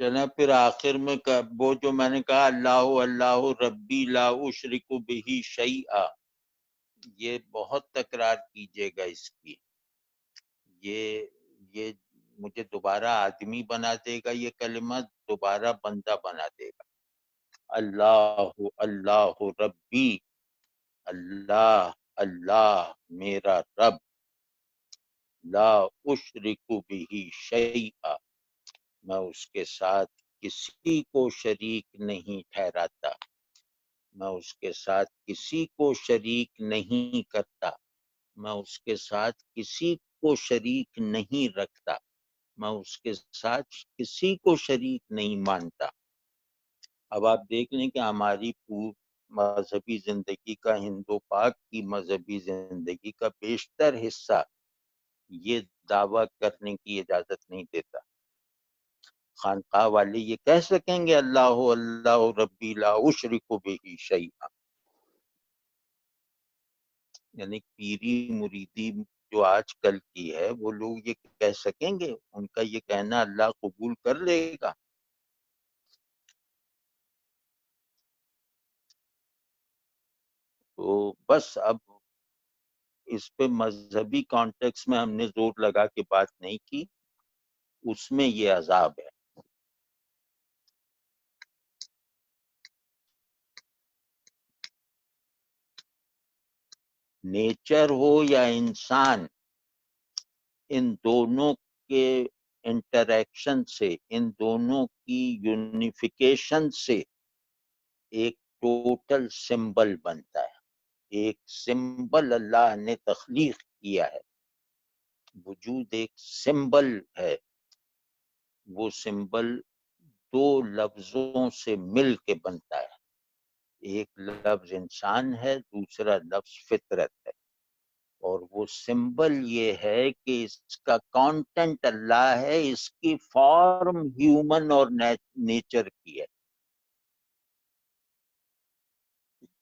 چلیں پھر آخر میں وہ جو میں نے کہا اللہ اللہ ربی لا اشرک بہ شیئا، یہ بہت تکرار کیجیے گا اس کی. یہ مجھے دوبارہ آدمی بنا دے گا، یہ کلمہ دوبارہ بندہ بنا دے گا. اللہ اللہ ربی، اللہ اللہ میرا رب، لا اشرک بہ شیئا، میں اس کے ساتھ کسی کو شریک نہیں ٹھہراتا، میں اس کے ساتھ کسی کو شریک نہیں کرتا، میں اس کے ساتھ کسی کو شریک نہیں رکھتا، میں اس کے ساتھ کسی کو شریک نہیں مانتا. اب آپ دیکھ لیں کہ ہماری مذہبی زندگی کا، ہندو پاک کی مذہبی زندگی کا بیشتر حصہ یہ دعویٰ کرنے کی اجازت نہیں دیتا. خانقاہ والے یہ کہہ سکیں گے اللہ اللہ ربی لا اشرک بہ شیئا، یعنی پیری مریدی جو آج کل کی ہے وہ لوگ یہ کہہ سکیں گے؟ ان کا یہ کہنا اللہ قبول کر لے گا؟ تو بس اب اس پہ مذہبی کانٹیکس میں ہم نے زور لگا کے بات نہیں کی، اس میں یہ عذاب ہے. نیچر ہو یا انسان، ان دونوں کے انٹریکشن سے، ان دونوں کی یونیفیکیشن سے ایک ٹوٹل سمبل بنتا ہے. ایک سمبل اللہ نے تخلیق کیا ہے، وجود ایک سمبل ہے. وہ سمبل دو لفظوں سے مل کے بنتا ہے، ایک لفظ انسان ہے، دوسرا لفظ فطرت ہے. اور وہ سمبل یہ ہے کہ اس کا کانٹینٹ اللہ ہے، اس کی فارم ہیومن اور نیچر کی ہے.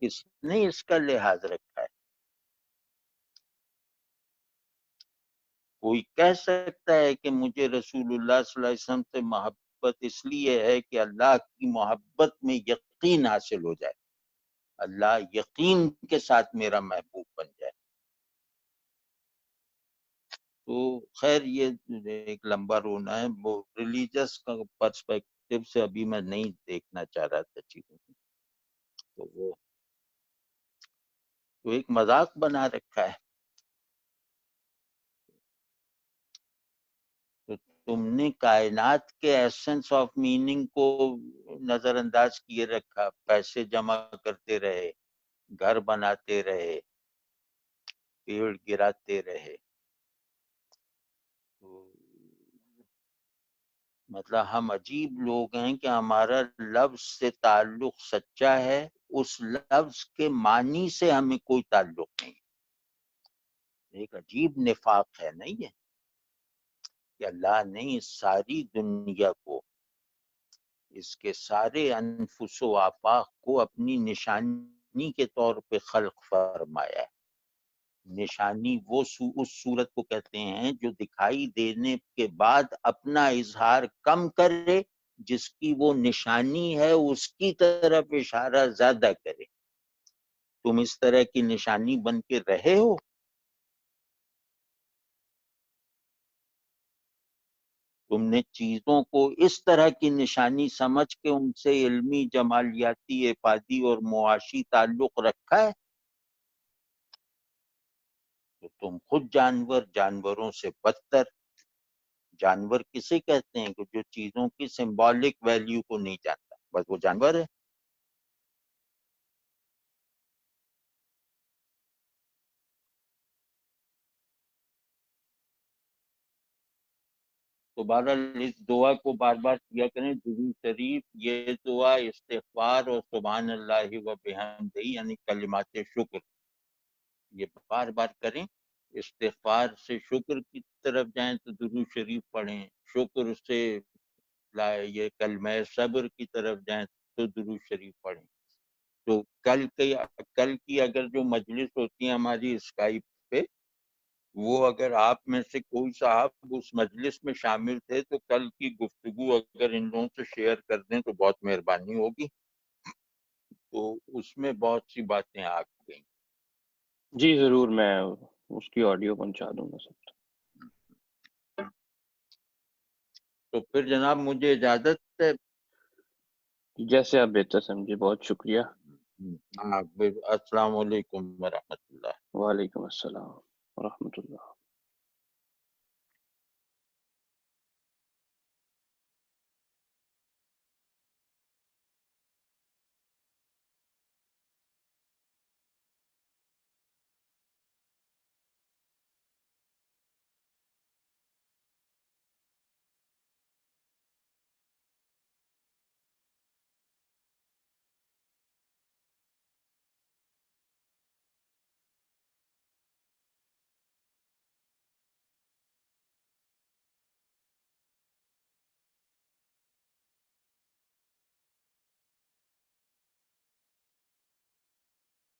کس نے اس کا لحاظ رکھا ہے؟ کوئی کہہ سکتا ہے کہ مجھے رسول اللہ صلی اللہ علیہ وسلم سے محبت اس لیے ہے کہ اللہ کی محبت میں یقین حاصل ہو جائے، اللہ یقین کے ساتھ میرا محبوب بن جائے. تو خیر یہ ایک لمبا رونا ہے، وہ ریلیجس کا پرسپیکٹو سے ابھی میں نہیں دیکھنا چاہ رہا تھا چیزوں کو. تو وہ تو ایک مذاق بنا رکھا ہے. تو تم نے کائنات کے ایسنس آف میننگ کو نظر انداز کیے رکھا، پیسے جمع کرتے رہے، گھر بناتے رہے، پیڑ گراتے رہے. تو مطلب ہم عجیب لوگ ہیں کہ ہمارا لفظ سے تعلق سچا ہے، اس لفظ کے معنی سے ہمیں کوئی تعلق نہیں. ایک عجیب نفاق ہے نہیں ہے کہ اللہ نے اس ساری دنیا کو، اس کے سارے انفس و آفاق کو اپنی نشانی کے طور پہ خلق فرمایا ہے. نشانی وہ اس صورت کو کہتے ہیں جو دکھائی دینے کے بعد اپنا اظہار کم کرے، جس کی وہ نشانی ہے اس کی طرف اشارہ زیادہ کرے. تم اس طرح کی نشانی بن کے رہے ہو. تم نے چیزوں کو اس طرح کی نشانی سمجھ کے ان سے علمی، جمالیاتی، افادی اور معاشی تعلق رکھا ہے. تو تم خود جانور، جانوروں سے بدتر. جانور کسے کہتے ہیں کہ جو چیزوں کی سمبولک ویلیو کو نہیں جانتا، بس وہ جانور ہے. تو بہرحال اس دعا کو بار بار کیا کریں، درود شریف. یہ دعا استغفار اور سبحان اللہ و بحمدہ یعنی کلمات شکر، یہ بار بار کریں. استغفار سے شکر کی طرف جائیں تو درود شریف پڑھیں، شکر سے یہ کلمہ صبر کی طرف جائیں تو درود شریف پڑھیں. تو کل کی اگر جو مجلس ہوتی ہے ہماری اسکائپ پہ، وہ اگر آپ میں سے کوئی صاحب اس مجلس میں شامل تھے تو کل کی گفتگو اگر ان لوگوں سے شیئر کر دیں تو بہت مہربانی ہوگی. تو اس میں بہت سی باتیں آ گئیں. جی ضرور، میں اس کی آڈیو پہنچا دوں گا سب. تو پھر جناب مجھے اجازت ہے. جیسے آپ بہتر سمجھے. بہت شکریہ. السلام علیکم ورحمۃ اللہ. وعلیکم السلام ورحمۃ اللہ.